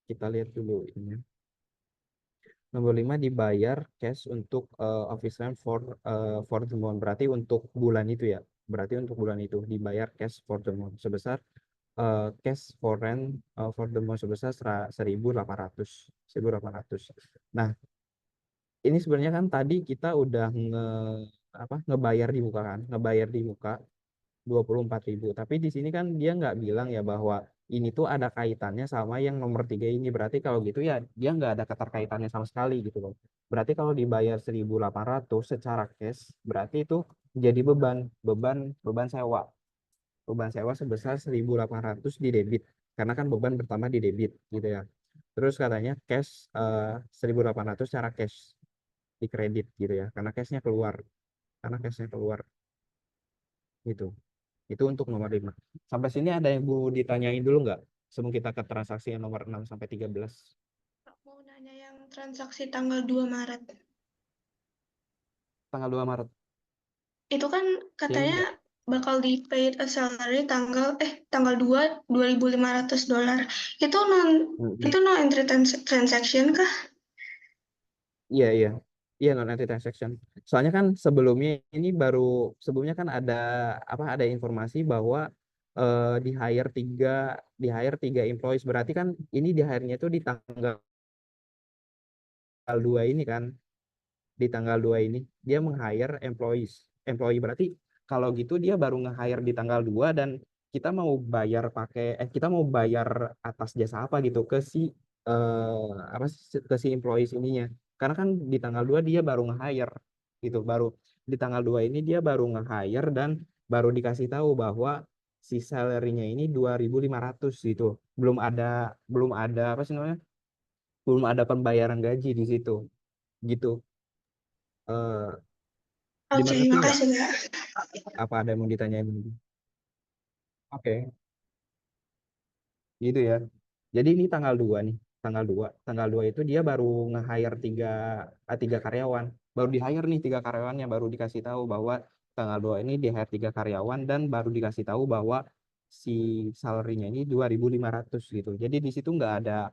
kita lihat dulu ini. Nomor 5 dibayar cash untuk office rent for the month. Berarti untuk bulan itu ya. Berarti untuk bulan itu dibayar cash for the month sebesar cash for rent for the month sebesar 1.800. Nah, ini sebenarnya kan tadi kita udah ngebayar di muka kan, ngebayar di muka 24.000. Tapi di sini kan dia nggak bilang ya bahwa ini tuh ada kaitannya sama yang nomor 3 ini. Berarti kalau gitu ya dia nggak ada keterkaitannya sama sekali gitu loh. Berarti kalau dibayar 1.800 secara cash, berarti itu jadi beban sewa. Beban sewa sebesar 1.800 di debit. Karena kan beban pertama di debit gitu ya. Terus katanya cash 1.800 secara cash di kredit gitu ya. Karena cashnya keluar. Karena cashnya keluar gitu. Itu untuk nomor 5. Sampai sini ada yang Bu ditanyain dulu nggak? Sebelum kita ke transaksi yang nomor 6 sampai 13. Mau nanya yang transaksi tanggal 2 Maret. Tanggal 2 Maret. Itu kan Yang katanya bakal di paid a salary tanggal 2 $2.500. Itu non Mm-mm. itu no entry transaction kah? Iya, iya. Iya, non anti transaction. Soalnya kan sebelumnya kan ada informasi bahwa di hire tiga employees, berarti kan ini di hire-nya itu di tanggal 2 ini kan, di tanggal 2 ini dia meng-hire employee berarti kalau gitu dia baru nge-hire di tanggal 2 dan kita mau bayar atas jasa apa gitu ke si ke si employees ininya, karena kan di tanggal 2 dia baru nge-hire gitu, baru di tanggal 2 ini dia baru nge-hire dan baru dikasih tahu bahwa si salary-nya ini 2.500 gitu, belum ada apa sih namanya, belum ada pembayaran gaji di situ gitu. Eh, Oke, Dimengerti nggak? makasih Kak. Apa ada yang mau ditanyain? Oke, gitu ya. Jadi ini tanggal dua itu dia baru nge-hire tiga karyawan. Baru di-hire nih tiga karyawannya, baru dikasih tahu bahwa tanggal 2 ini di-hire tiga karyawan dan baru dikasih tahu bahwa si salary-nya ini 2.500 gitu. Jadi di situ nggak ada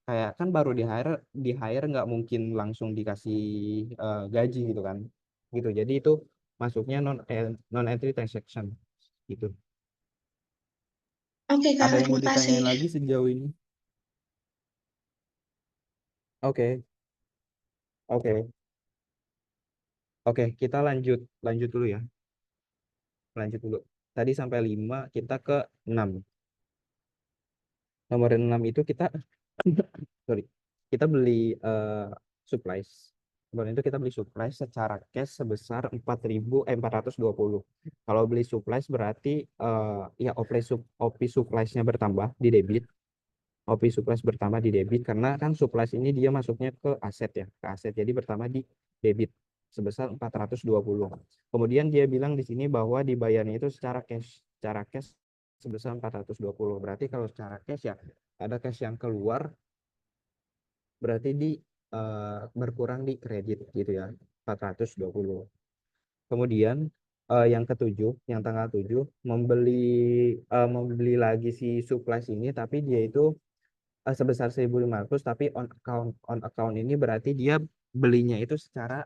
kayak kan baru di-hire nggak mungkin langsung dikasih gaji gitu kan. Gitu. Jadi itu masuknya non entry transaction gitu. Oke Kak, Ada yang terima mau kasih. ditanyain lagi sejauh ini? Oke, oke, oke. Kita lanjut, lanjut dulu ya. Lanjut dulu. Tadi sampai 5, kita ke 6. Nomor 6 itu kita, sorry, kita beli supplies. Kemarin itu kita beli supplies secara cash sebesar 4.420. Kalau beli supplies berarti ya OP supplies-nya bertambah di debit. OP supplies bertambah di debit karena kan supplies ini dia masuknya ke aset ya, ke aset. Jadi bertambah di debit sebesar 420. Kemudian dia bilang di sini bahwa dibayarnya itu secara cash sebesar 420. Berarti kalau secara cash ya ada cash yang keluar, berarti berkurang di kredit gitu ya, 420. Kemudian yang ketujuh, yang tanggal 7 membeli lagi si supplies ini, tapi dia itu sebesar 1.500, tapi on account ini berarti dia belinya itu secara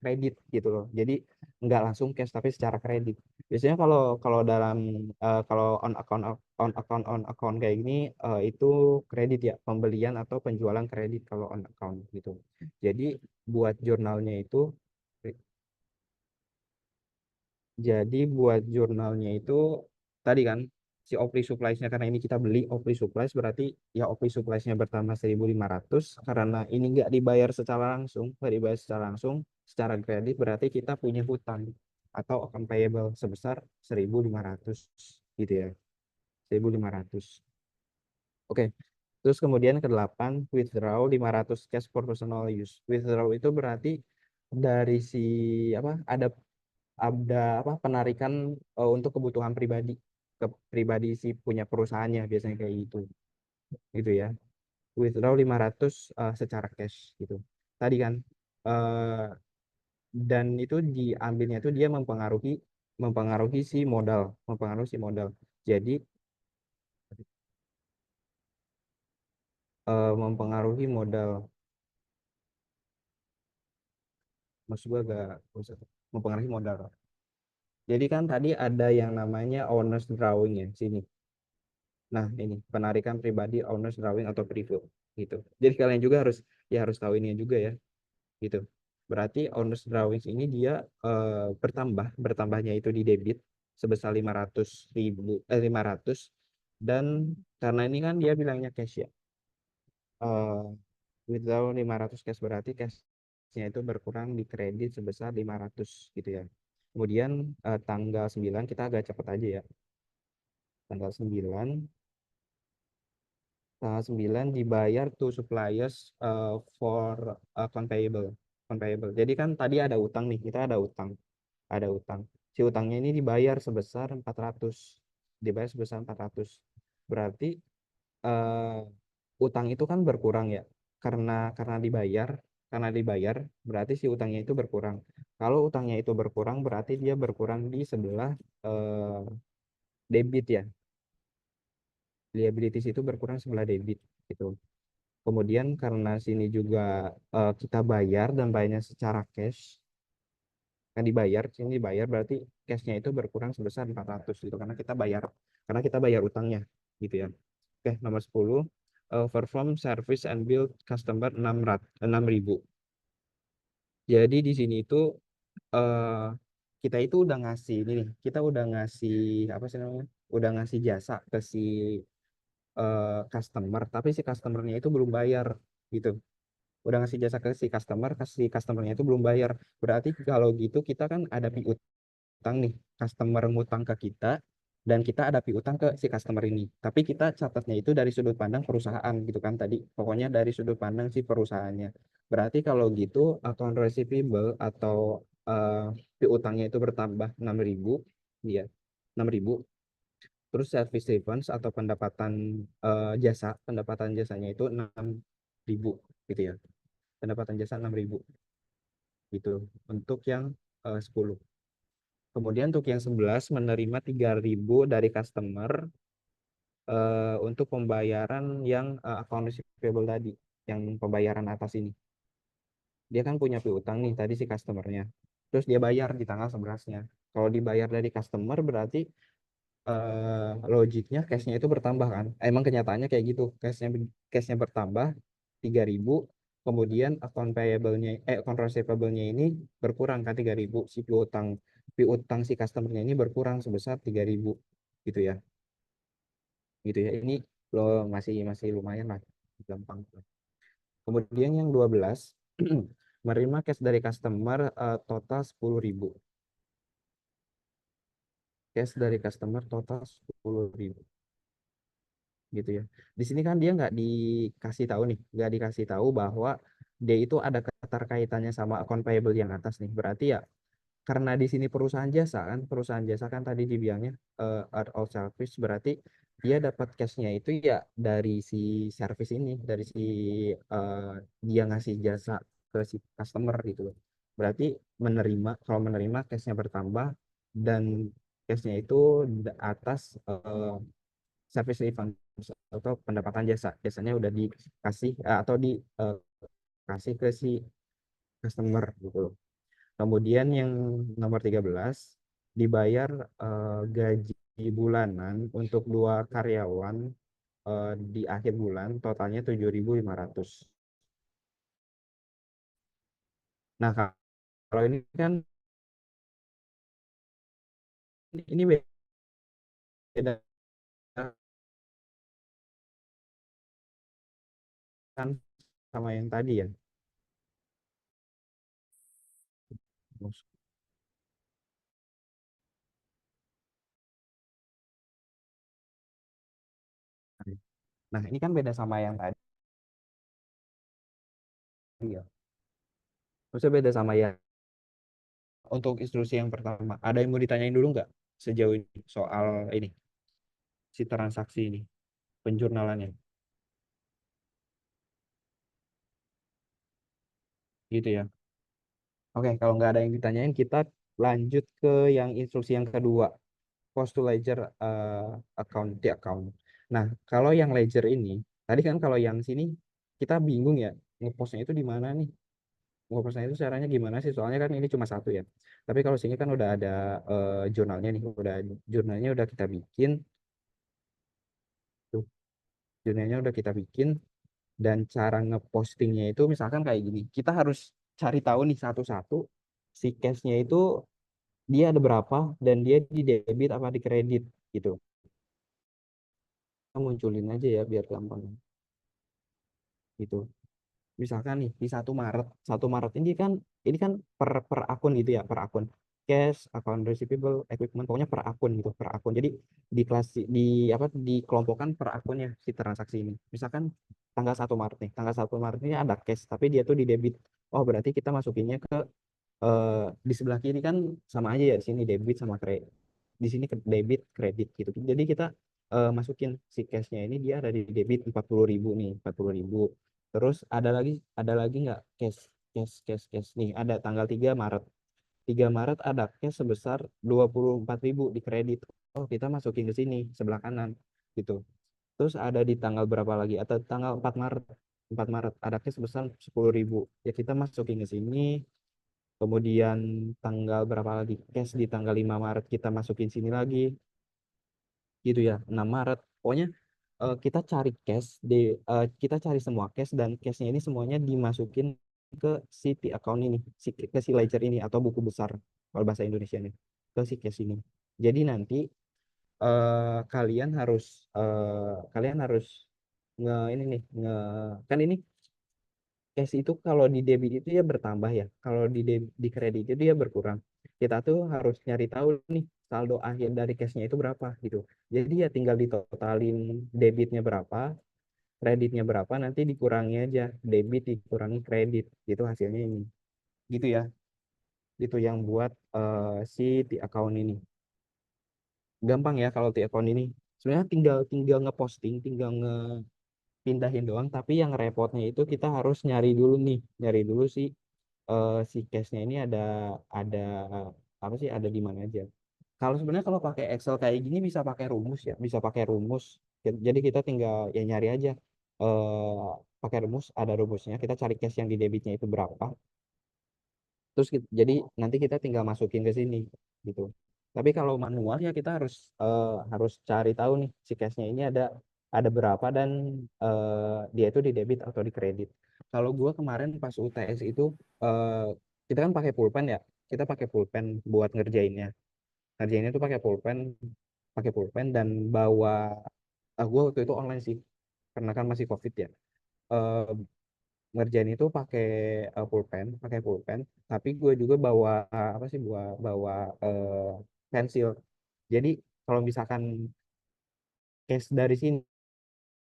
kredit gitu loh. Jadi nggak langsung cash tapi secara kredit. Biasanya kalau kalau dalam kalau on account kayak gini itu kredit ya, pembelian atau penjualan kredit kalau on account gitu. Jadi buat jurnalnya itu jadi buat jurnalnya itu tadi kan si Opry Supplies-nya, karena ini kita beli Opry Supplies, berarti ya Opry Supplies-nya bertambah 1.500 karena ini nggak dibayar secara langsung secara kredit, berarti kita punya hutang atau account payable sebesar 1.500 gitu ya, 1.500. Oke. Terus kemudian ke-8, withdraw 500 cash for personal use. Withdraw itu berarti dari si apa ada apa penarikan untuk kebutuhan pribadi, ke pribadi si punya perusahaannya, biasanya kayak gitu ya. Withdraw 500 secara cash gitu tadi kan. eh, dan itu diambilnya itu dia mempengaruhi si modal. Jadi mempengaruhi modal, maksud gua agak susah. Mempengaruhi modal. Jadi kan tadi ada yang namanya owner's drawing ya sini. Nah, ini penarikan pribadi, owner's drawing atau preview gitu. Jadi kalian juga harus tahu ini juga ya, gitu. Berarti owner's drawings ini dia bertambahnya itu di debit sebesar 500 dan karena ini kan dia bilangnya cash ya. eh Withdraw 500 cash berarti cashnya itu berkurang di kredit sebesar 500 gitu ya. Kemudian tanggal 9 kita agak cepat aja ya. Tanggal 9 dibayar to suppliers for account payable. Account payable. Jadi kan tadi ada utang nih, kita ada utang. Ada utang. Si utangnya ini dibayar sebesar 400. Dibayar sebesar 400. Berarti eh, utang itu kan berkurang ya. Karena dibayar berarti si utangnya itu berkurang. Kalau utangnya itu berkurang berarti dia berkurang di sebelah eh, debit ya. Liabilities itu berkurang sebelah debit gitu. Kemudian karena sini juga kita bayar dan bayarnya secara cash, kan sini dibayar berarti cashnya itu berkurang sebesar 400 gitu karena kita bayar utangnya gitu ya. Oke, nomor 10, perform service and bill customer 6.000. Jadi di sini itu eh, kita itu udah ngasih ini nih, kita udah ngasih apa sih namanya? Udah ngasih jasa ke si customer, tapi si customernya itu belum bayar gitu. Udah ngasih jasa ke si customer, kasih customernya itu belum bayar. Berarti kalau gitu kita kan ada piutang nih, customer ngutang ke kita dan kita ada piutang ke si customer ini. Tapi kita catatnya itu dari sudut pandang perusahaan gitu kan tadi. Pokoknya dari sudut pandang si perusahaannya. Berarti kalau gitu account receivable atau piutangnya itu bertambah 6.000 ya. 6.000. Terus service refunds atau pendapatan jasanya itu 6.000 gitu ya. Pendapatan jasa 6.000 gitu untuk yang 10. Kemudian untuk yang 11 menerima 3.000 dari customer untuk pembayaran yang account receivable tadi, yang pembayaran atas ini. Dia kan punya piutang nih tadi si customernya. Terus dia bayar di tanggal 11-nya. Kalau dibayar dari customer berarti logiknya cashnya itu bertambah kan. Emang kenyataannya kayak gitu. Cashnya bertambah 3.000, kemudian account receivable-nya ini berkurang kan 3.000, si piutang si customernya ini berkurang sebesar 3.000 gitu ya. Gitu ya. Ini lo masih masih lumayan lah, gampang. Kemudian yang 12 menerima cash dari customer total 10.000. Cash dari customer total 10.000 gitu ya. Di sini kan dia nggak dikasih tahu bahwa dia itu ada keterkaitannya sama account payable yang atas nih. Berarti ya karena di sini perusahaan jasa kan tadi dibilangnya are all service, berarti dia dapat cashnya itu ya dari si service ini, dari si eh, dia ngasih jasa ke si customer gitu loh. Berarti kalau menerima cashnya bertambah, dan cashnya itu atas service refund atau pendapatan jasanya udah dikasih atau dikasih ke si customer gitu loh. Kemudian yang nomor 13 dibayar gaji bulanan untuk dua karyawan di akhir bulan, totalnya 7.500. Nah, kalau ini kan ini beda kan sama yang tadi ya. Nah, ini kan beda sama yang tadi ya. Maksudnya beda sama yang untuk instruksi yang pertama. Ada yang mau ditanyain dulu nggak sejauh ini soal ini, si transaksi ini, penjurnalannya, gitu ya. Oke, kalau nggak ada yang ditanyain, kita lanjut ke yang instruksi yang kedua, post to ledger account di account. Nah, kalau yang ledger ini, tadi kan kalau yang sini kita bingung ya, ngepostnya itu di mana nih? Ngepostnya itu caranya gimana sih? Soalnya kan ini cuma satu ya. Tapi kalau sini kan udah ada jurnalnya nih, jurnalnya udah kita bikin, tuh, jurnalnya udah kita bikin, dan cara ngepostingnya itu misalkan kayak gini. Kita harus cari tahu nih satu-satu si cashnya itu dia ada berapa, dan dia di debit apa di kredit gitu. Kita munculin aja ya biar gampang gitu. Misalkan nih di 1 Maret ini kan per akun gitu ya, per akun cash, account receivable, equipment, pokoknya per akun gitu, per akun. Jadi di kelas di apa dikelompokkan per akunnya si transaksi ini. Misalkan tanggal 1 Maret nih, tanggal 1 Maret ini ada cash tapi dia tuh di debit. Oh, berarti kita masukinnya ke di sebelah kiri kan sama aja ya, di sini debit sama kredit, di sini ke debit kredit gitu. Jadi kita masukin si cashnya ini, dia ada di debit 40.000 nih, 40.000. Terus ada lagi nggak cash, cash nih, ada tanggal 3 Maret, 3 Maret ada cash sebesar 24.000 di kredit. Oh, kita masukin ke sini sebelah kanan gitu. Terus ada di tanggal berapa lagi, atau tanggal 4 Maret, 4 Maret ada cash sebesar 10.000, ya kita masukin ke sini. Kemudian tanggal berapa lagi? Cash di tanggal 5 Maret kita masukin sini lagi. Gitu ya, 6 Maret. Pokoknya kita cari semua cash, dan cashnya ini semuanya dimasukin ke si account ini, ke si ledger ini atau buku besar kalau bahasa Indonesia nih, ke si cash ini. Jadi nanti kalian harus ini nih, kan ini cash itu kalau di debit itu ya bertambah ya. Kalau di kredit itu dia berkurang. Kita tuh harus nyari tahu nih saldo akhir dari cashnya itu berapa gitu. Jadi ya tinggal ditotalin debitnya berapa, kreditnya berapa, nanti dikurangi aja debit dikurangi kredit gitu hasilnya ini. Gitu ya. Itu yang buat si di account ini. Gampang ya kalau di account ini. Sebenarnya tinggal tinggal ngeposting, tinggal ngepindahin doang, tapi yang repotnya itu kita harus nyari dulu nih, nyari dulu si case-nya ini ada apa sih, ada di mana aja. Kalau sebenarnya kalau pakai Excel kayak gini bisa pakai rumus ya, bisa pakai rumus. Jadi kita tinggal ya nyari aja pakai rumus, ada rumusnya. Kita cari case yang di debitnya itu berapa. Terus jadi nanti kita tinggal masukin ke sini gitu. Tapi kalau manual ya kita harus cari tahu nih si case-nya ini ada berapa, dan dia itu di debit atau di kredit. Kalau gua kemarin pas UTS itu eh, kita kan pakai pulpen buat ngerjainnya. Ngerjainnya tuh pakai pulpen dan bawa gua waktu itu online sih karena kan masih COVID ya. Eh, Ngerjain itu pakai pulpen, tapi gue juga bawa apa sih, bawa pensil. Jadi kalau misalkan case dari sini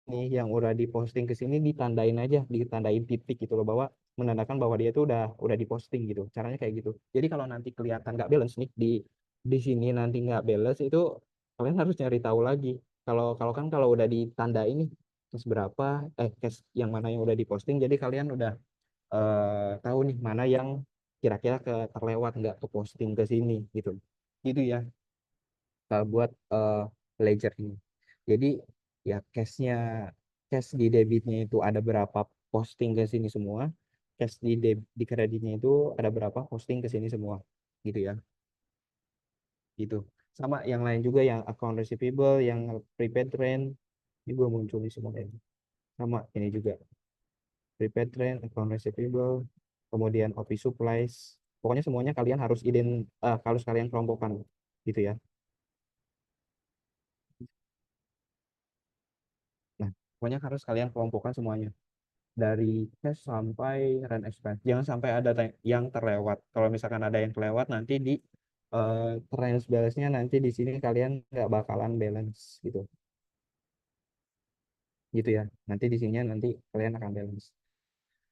yang udah diposting ke sini ditandain aja, ditandain titik gitu loh, bahwa menandakan bahwa dia itu udah diposting gitu. Caranya kayak gitu. Jadi kalau nanti kelihatan nggak balance nih di sini nanti nggak balance itu kalian harus nyari tahu lagi. Kalau kalau kan kalau udah ditandain nih case berapa, case yang mana yang udah diposting, jadi kalian udah tahu nih mana yang kira-kira terlewat nggak ke posting ke sini gitu. Gitu ya kalau buat ledger ini. Jadi ya cash di debitnya itu ada berapa posting ke sini semua, cash di kreditnya itu ada berapa posting ke sini semua, gitu ya. Gitu. Sama yang lain juga yang account receivable, yang prepaid rent, ini gue muncul di semua ini. Sama ini juga prepaid rent, account receivable, kemudian office supplies. Pokoknya semuanya kalian harus kalian kelompokkan gitu ya. Nah, pokoknya harus kalian kelompokkan semuanya. Dari cash sampai rent expense. Jangan sampai ada yang terlewat. Kalau misalkan ada yang terlewat nanti di range balance-nya nanti di sini kalian nggak bakalan balance gitu. Gitu ya. Nanti di sini nanti kalian akan balance.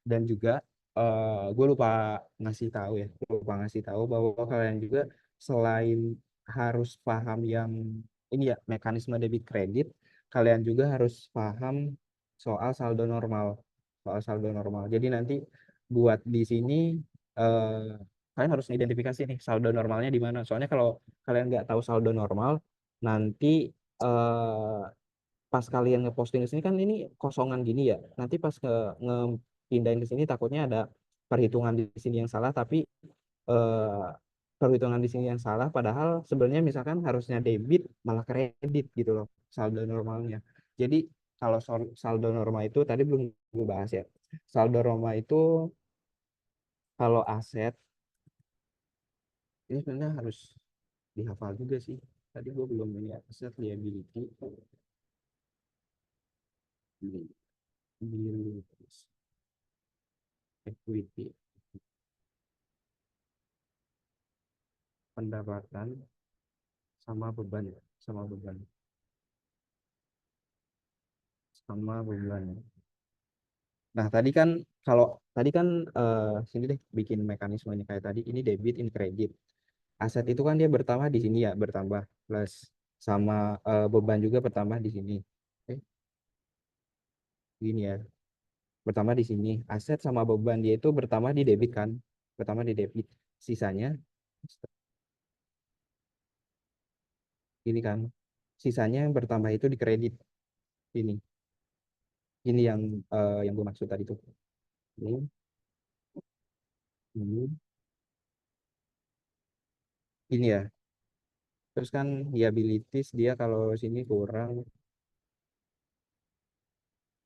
Dan juga gue lupa ngasih tahu ya, lupa ngasih tahu bahwa kalian juga selain harus paham yang ini ya mekanisme debit kredit, kalian juga harus paham soal saldo normal, soal saldo normal. Jadi nanti buat di sini eh, kalian harus identifikasi nih saldo normalnya di mana. Soalnya kalau kalian nggak tahu saldo normal, nanti eh, pas kalian ngeposting di sini kan ini kosongan gini ya. Nanti pas ngepindahin ke sini takutnya ada perhitungan di sini yang salah, tapi eh, perhitungan di sini yang salah padahal sebenarnya misalkan harusnya debit malah kredit gitu loh saldo normalnya. Jadi kalau saldo normal itu tadi belum gue bahas ya. Saldo normal itu kalau aset ini sebenarnya harus dihafal juga sih. Tadi gue belum lihat aset liability, liabilities, equity, pendapatan sama beban ya, sama beban. Nah tadi kan kalau tadi kan sini deh bikin mekanismenya kayak tadi ini debit in kredit. Aset itu kan dia bertambah di sini ya, bertambah plus sama beban juga bertambah di sini. Oke, gini ya, bertambah di sini. Aset sama beban dia itu bertambah di debit kan, bertambah di debit. Sisanya ini kan, sisanya yang bertambah itu di kredit. Ini, ini yang gue maksud tadi tuh. Ini, ini ya. Terus kan liabilities dia kalau sini kurang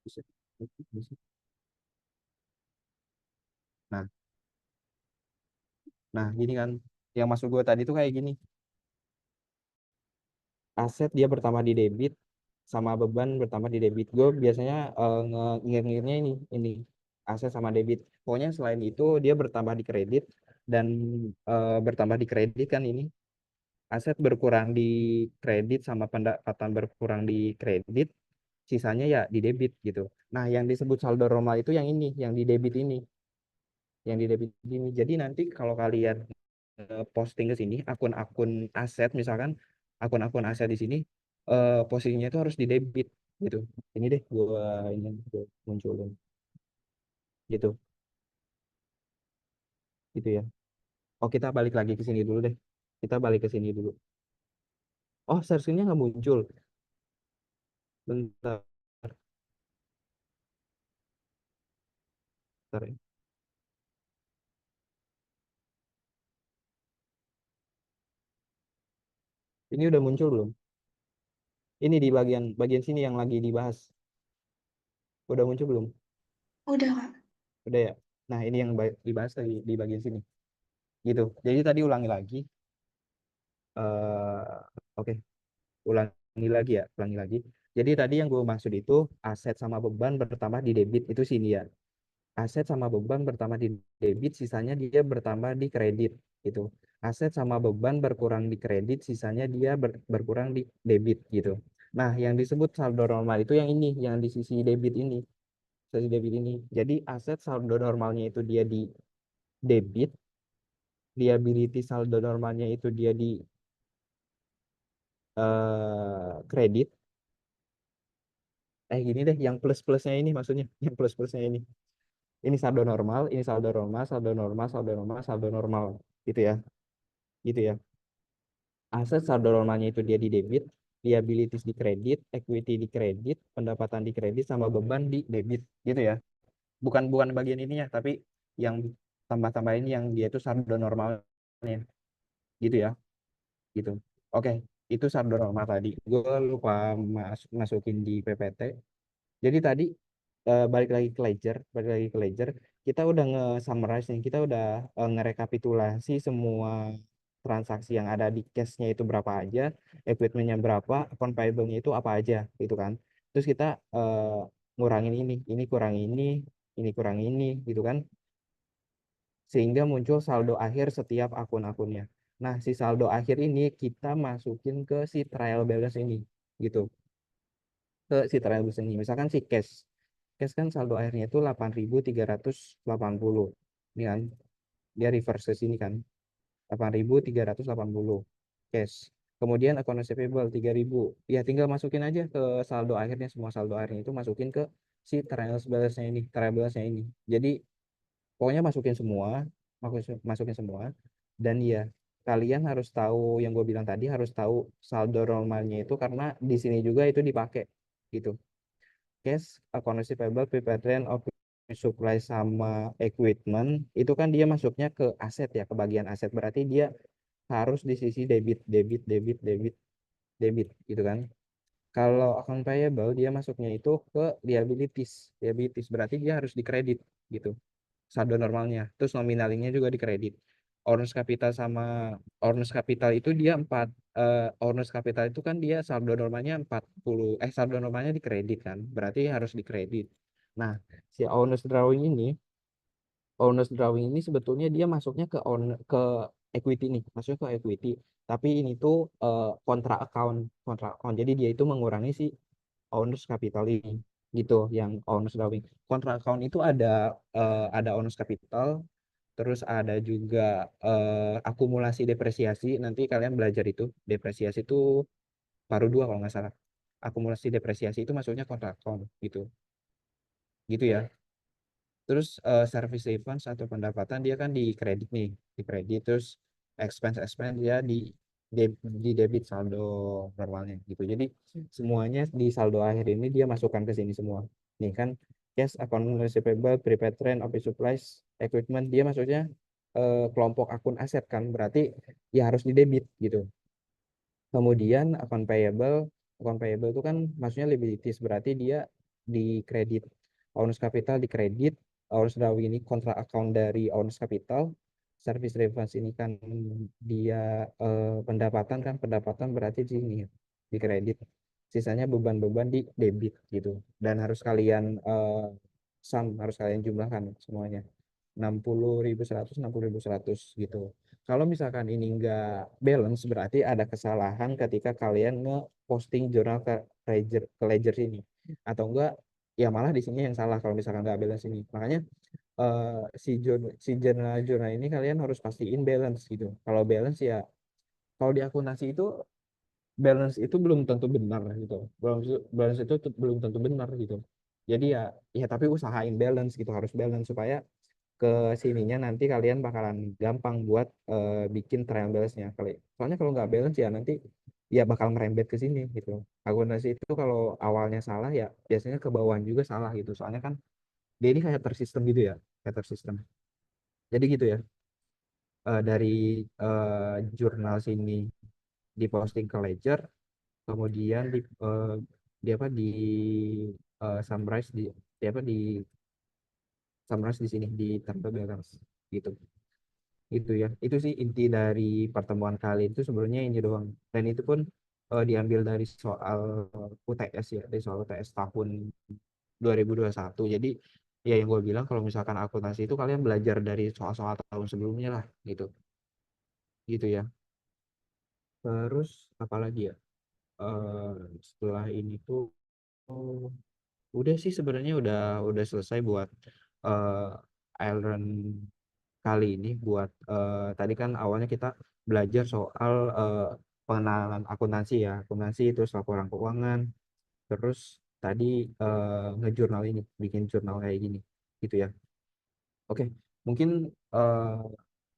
bisa. Nah, nah gini kan, yang masuk gue tadi tuh kayak gini. Aset dia bertambah di debit, sama beban bertambah di debit. Gue biasanya ngir-ngirnya ini aset sama debit. Pokoknya selain itu dia bertambah di kredit dan bertambah di kredit kan ini aset berkurang di kredit sama pendapatan berkurang di kredit, sisanya ya di debit gitu. Nah, yang disebut saldo normal itu yang ini, yang di debit ini, yang di debit ini. Jadi nanti kalau kalian posting ke sini akun-akun aset misalkan akun-akun aset di sini posisinya itu harus di debit gitu. Ini deh gua munculin gitu. Gitu ya. Oh, kita balik lagi ke sini dulu deh. Kita balik ke sini dulu. Oh, searchingnya nggak muncul. Bentar, bentar ya. Ini udah muncul belum? Ini di bagian bagian sini yang lagi dibahas. Udah muncul belum? Udah, Kak. Udah ya. Nah, ini yang dibahas lagi di bagian sini. Gitu. Jadi tadi ulangi lagi. eh Oke, ulangi lagi ya, ulangi lagi. Jadi tadi yang gue maksud itu aset sama beban bertambah di debit itu sini ya. Aset sama beban bertambah di debit, sisanya dia bertambah di kredit gitu. Aset sama beban berkurang di kredit, sisanya dia berkurang di debit gitu. Nah, yang disebut saldo normal itu yang ini, yang di sisi debit ini, sisi debit ini. Jadi aset saldo normalnya itu dia di debit, liability saldo normalnya itu dia di kredit. Gini deh, yang plus-plusnya ini maksudnya, yang plus-plusnya ini. Ini saldo normal, ini saldo normal, saldo normal, saldo normal, saldo normal, gitu ya, gitu ya. Aset saldo normalnya itu dia di debit, liabilities di kredit, equity di kredit, pendapatan di kredit, sama beban di debit, gitu ya. Bukan bukan bagian ininya, tapi yang tambah-tambahin yang dia itu saldo normalnya, gitu ya, gitu. Oke, itu saldo normal tadi. Gue lupa masukin di PPT. Jadi tadi balik lagi ke ledger, kita udah nge-summarize nih, kita udah ngerekapitulasi semua transaksi yang ada di cash-nya itu berapa aja, equipment-nya berapa, account payable-nya itu apa aja, gitu kan. Terus kita ngurangin ini kurang ini kurang ini, gitu kan. Sehingga muncul saldo akhir setiap akun-akunnya. Nah, si saldo akhir ini kita masukin ke si trial balance ini, gitu. Ke si trial balance ini. Misalkan si cash. Cash kan saldo akhirnya itu 8.380. Ini kan, dia reverse ke sini kan. 8.380 cash. Kemudian account receivable 3.000. Ya tinggal masukin aja ke saldo akhirnya, semua saldo akhirnya itu masukin ke si trial balance-nya ini, trial balance-nya ini. Jadi pokoknya masukin semua. Dan ya, kalian harus tahu yang gue bilang tadi, harus tahu saldo normalnya itu karena di sini juga itu dipakai gitu. Cash, account receivable, prepaid rent, office supply sama equipment itu kan dia masuknya ke aset ya, ke bagian aset. Berarti dia harus di sisi debit, debit, debit, debit, debit gitu kan. Kalau account payable dia masuknya itu ke liabilities. Liabilities berarti dia harus dikredit gitu, saldo normalnya. Terus nominalnya juga dikredit. Owners capital sama owners capital itu dia 4. Owners capital itu kan dia saldo normalnya 40, saldo normalnya dikredit kan. Berarti harus dikredit. Nah, si owners drawing ini sebetulnya dia masuknya ke equity nih, masuknya ke equity. Tapi ini tuh kontra account. Jadi dia itu mengurangi si owners capital ini, gitu, yang owners drawing. Kontra account itu ada owners capital, terus ada juga akumulasi depresiasi. Nanti kalian belajar itu depresiasi itu paruh 2 kalau nggak salah. Akumulasi depresiasi itu masuknya kontra account, gitu, gitu ya. Terus service refund atau pendapatan dia kan di kredit nih, di kredit. Terus expense dia di debit saldo normalnya gitu. Jadi semuanya di saldo akhir ini dia masukkan ke sini semua. Nih kan, cash, account receivable, prepaid rent, office supplies, equipment dia masuknya kelompok akun aset kan. Berarti ya harus di debit gitu. Kemudian account payable itu kan maksudnya liabilities, berarti dia di kredit. Owners capital di kredit, owners drawing ini kontrak account dari owners capital, service reference ini kan dia pendapatan kan, pendapatan berarti di sini di kredit. Sisanya beban-beban di debit gitu. Dan harus kalian jumlahkan semuanya. 60.100, 60.100 gitu. Kalau misalkan ini enggak balance, berarti ada kesalahan ketika kalian nge-posting jurnal ke ledger ini. Atau enggak, ya malah di sini yang salah kalau misalkan enggak balance ini. Makanya si jurnal ini kalian harus pastiin balance gitu. Kalau balance ya, kalau di akuntansi itu balance itu belum tentu benar gitu. Balance itu belum tentu benar gitu. Jadi ya tapi usahain balance gitu, harus balance supaya ke sininya nanti kalian bakalan gampang buat bikin trial balance-nya kali. Soalnya kalau nggak balance ya nanti ya bakal merembet ke sini gitu. Akuntansi itu kalau awalnya salah ya biasanya ke bawah juga salah gitu. Soalnya kan dia ini kayak tersistem gitu ya, kayak tersistem. Jadi gitu ya. Dari jurnal sini diposting ke ledger, kemudian di apa summarize di summarize di sini di table balance gitu. Itu ya, itu sih inti dari pertemuan kali itu sebenarnya ini doang. Dan itu pun diambil dari soal UTS ya, dari soal UTS tahun 2021. Jadi ya yang gue bilang kalau misalkan akuntansi itu kalian belajar dari soal-soal tahun sebelumnya lah gitu, gitu ya. Terus apa lagi ya, eh, setelah ini tuh udah sih sebenarnya udah selesai buat Iron kali ini buat tadi kan awalnya kita belajar soal pengenalan akuntansi ya, akuntansi terus laporan keuangan, terus tadi ngejurnal ini, bikin jurnal kayak gini gitu ya. Oke, mungkin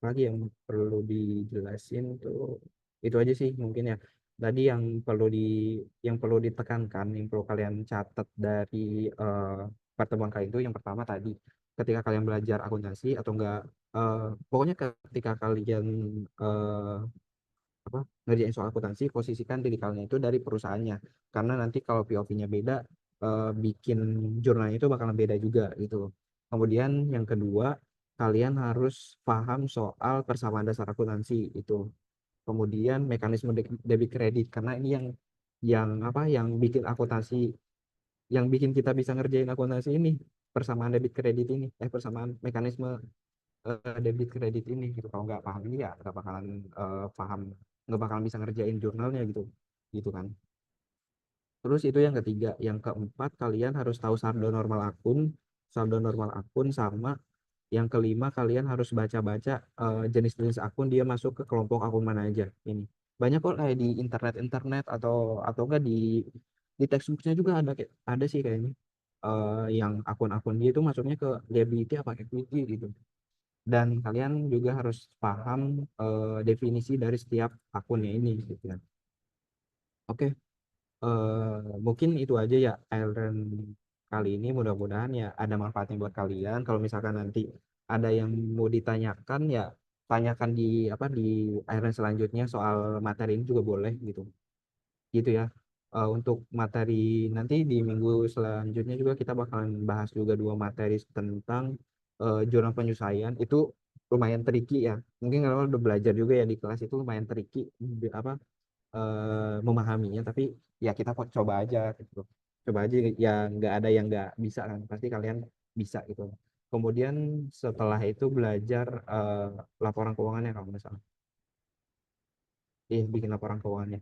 lagi yang perlu dijelasin tuh itu aja sih mungkin ya. Tadi yang perlu ditekankan, yang perlu kalian catat dari pertemuan kali itu yang pertama tadi ketika kalian belajar akuntansi atau enggak eh, pokoknya ketika kalian eh, apa ngerjain soal akuntansi posisikan diri kalian itu dari perusahaannya karena nanti kalau POV-nya beda bikin jurnalnya itu bakalan beda juga gitu. Kemudian yang kedua kalian harus paham soal persamaan dasar akuntansi itu. Kemudian mekanisme debit kredit karena ini yang bikin akuntansi yang bikin kita bisa ngerjain akuntansi ini persamaan debit kredit ini persamaan mekanisme debit kredit ini gitu kalau nggak paham ini ya paham nggak bakalan bisa ngerjain jurnalnya gitu gitu kan. Terus itu yang ketiga, yang keempat kalian harus tahu saldo normal akun sama yang kelima kalian harus baca-baca jenis-jenis akun dia masuk ke kelompok akun mana aja ini. Banyak kok kayak di internet atau enggak di textbooknya juga ada sih kayaknya yang akun-akun dia itu masuknya ke liability apa equity gitu. Dan kalian juga harus paham definisi dari setiap akunnya ini gitu kan. Oke, mungkin itu aja ya Iron kali ini mudah-mudahan ya ada manfaatnya buat kalian. Kalau misalkan nanti ada yang mau ditanyakan ya tanyakan di Iron selanjutnya soal materi ini juga boleh gitu. Gitu ya. Untuk materi nanti di minggu selanjutnya juga kita bakalan bahas juga dua materi tentang jurnal penyesuaian itu lumayan tricky ya. Mungkin kalau udah belajar juga ya di kelas itu lumayan tricky memahaminya tapi ya kita kok coba aja gitu. Coba aja ya nggak ada yang nggak bisa kan pasti kalian bisa gitu. Kemudian setelah itu belajar laporan keuangannya kalau nggak salah. Bikin laporan keuangannya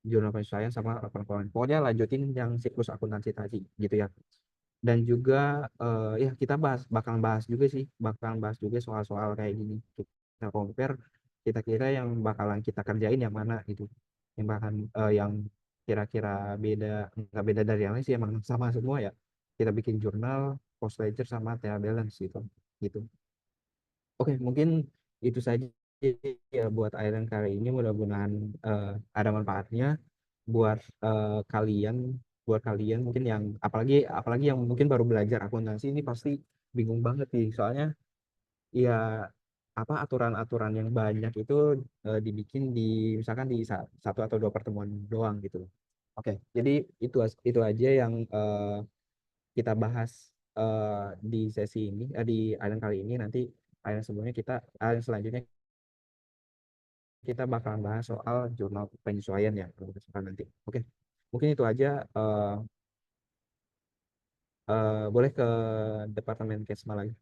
jurnal penyesuaian sama laporan keuangan. Pokoknya lanjutin yang siklus akuntansi tadi gitu ya. Dan juga ya kita bakalan bahas juga sih, bakalan bahas juga soal-soal kayak gini. Kita compare kita kira yang bakalan kita kerjain yang mana gitu. Yang kira-kira nggak beda dari yang lain sih emang sama semua ya. Kita bikin jurnal, post ledger sama TA balance gitu. Gitu. Oke, mungkin itu saja ya buat Airen kali ini. Mudah-mudahan ada manfaatnya buat kalian, buat kalian mungkin yang apalagi apalagi yang mungkin baru belajar akuntansi ini pasti bingung banget nih. Soalnya ya apa aturan-aturan yang banyak itu dibikin di misalkan di satu atau dua pertemuan doang gitu. Oke, jadi itu aja yang kita bahas di sesi ini di Airen kali ini nanti Airen selanjutnya kita bakalan bahas soal jurnal penyesuaian ya kalau misalkan nanti. Oke, mungkin itu aja. Boleh ke Departemen Kesma lagi.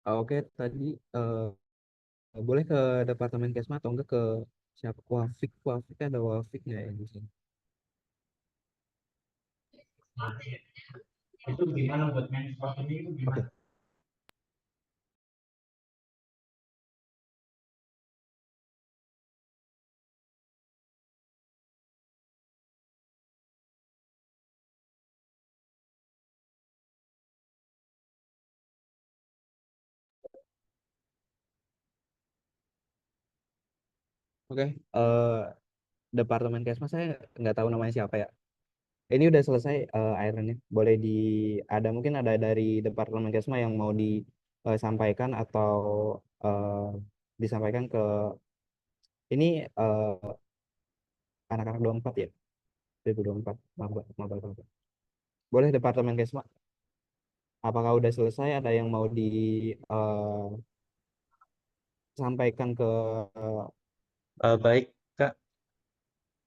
Oke, tadi boleh ke Departemen Kesma atau enggak ke siapa? Wafik, Wafik ada Wafik nggak ya di sini? Itu gimana buat main sport ini itu Oke, gimana? oke. Departemen Kesma saya nggak tahu namanya siapa ya. Ini udah selesai airnya. Boleh mungkin ada dari Departemen Kesma yang mau disampaikan atau eh, disampaikan ke Ini anak-anak 24 ya, 2024, maba, maba, maba. Boleh Departemen Kesma, apakah udah selesai? Ada yang mau disampaikan ke Baik, Kak.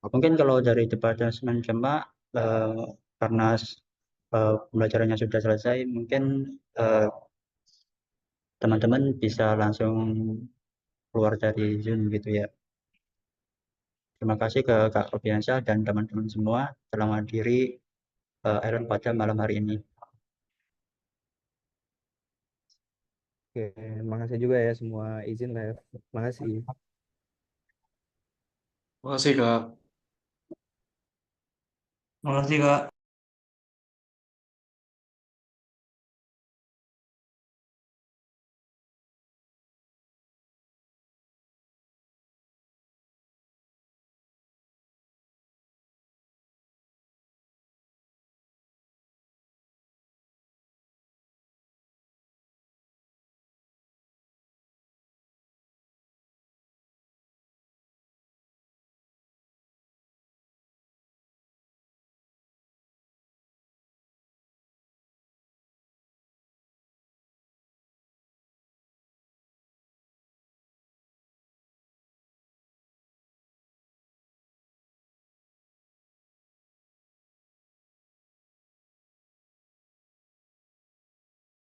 apa? Mungkin kalau dari Departemen Cema, karena pembelajarannya sudah selesai, mungkin eh, teman-teman bisa langsung keluar dari Zoom gitu ya. Terima kasih ke Kak Robiansyah dan teman-teman semua telah menghadiri Iron pada malam hari ini. Oke, makasih juga ya semua, izin lah ya. Makasih. Makasih Kak. Makasih, Kak.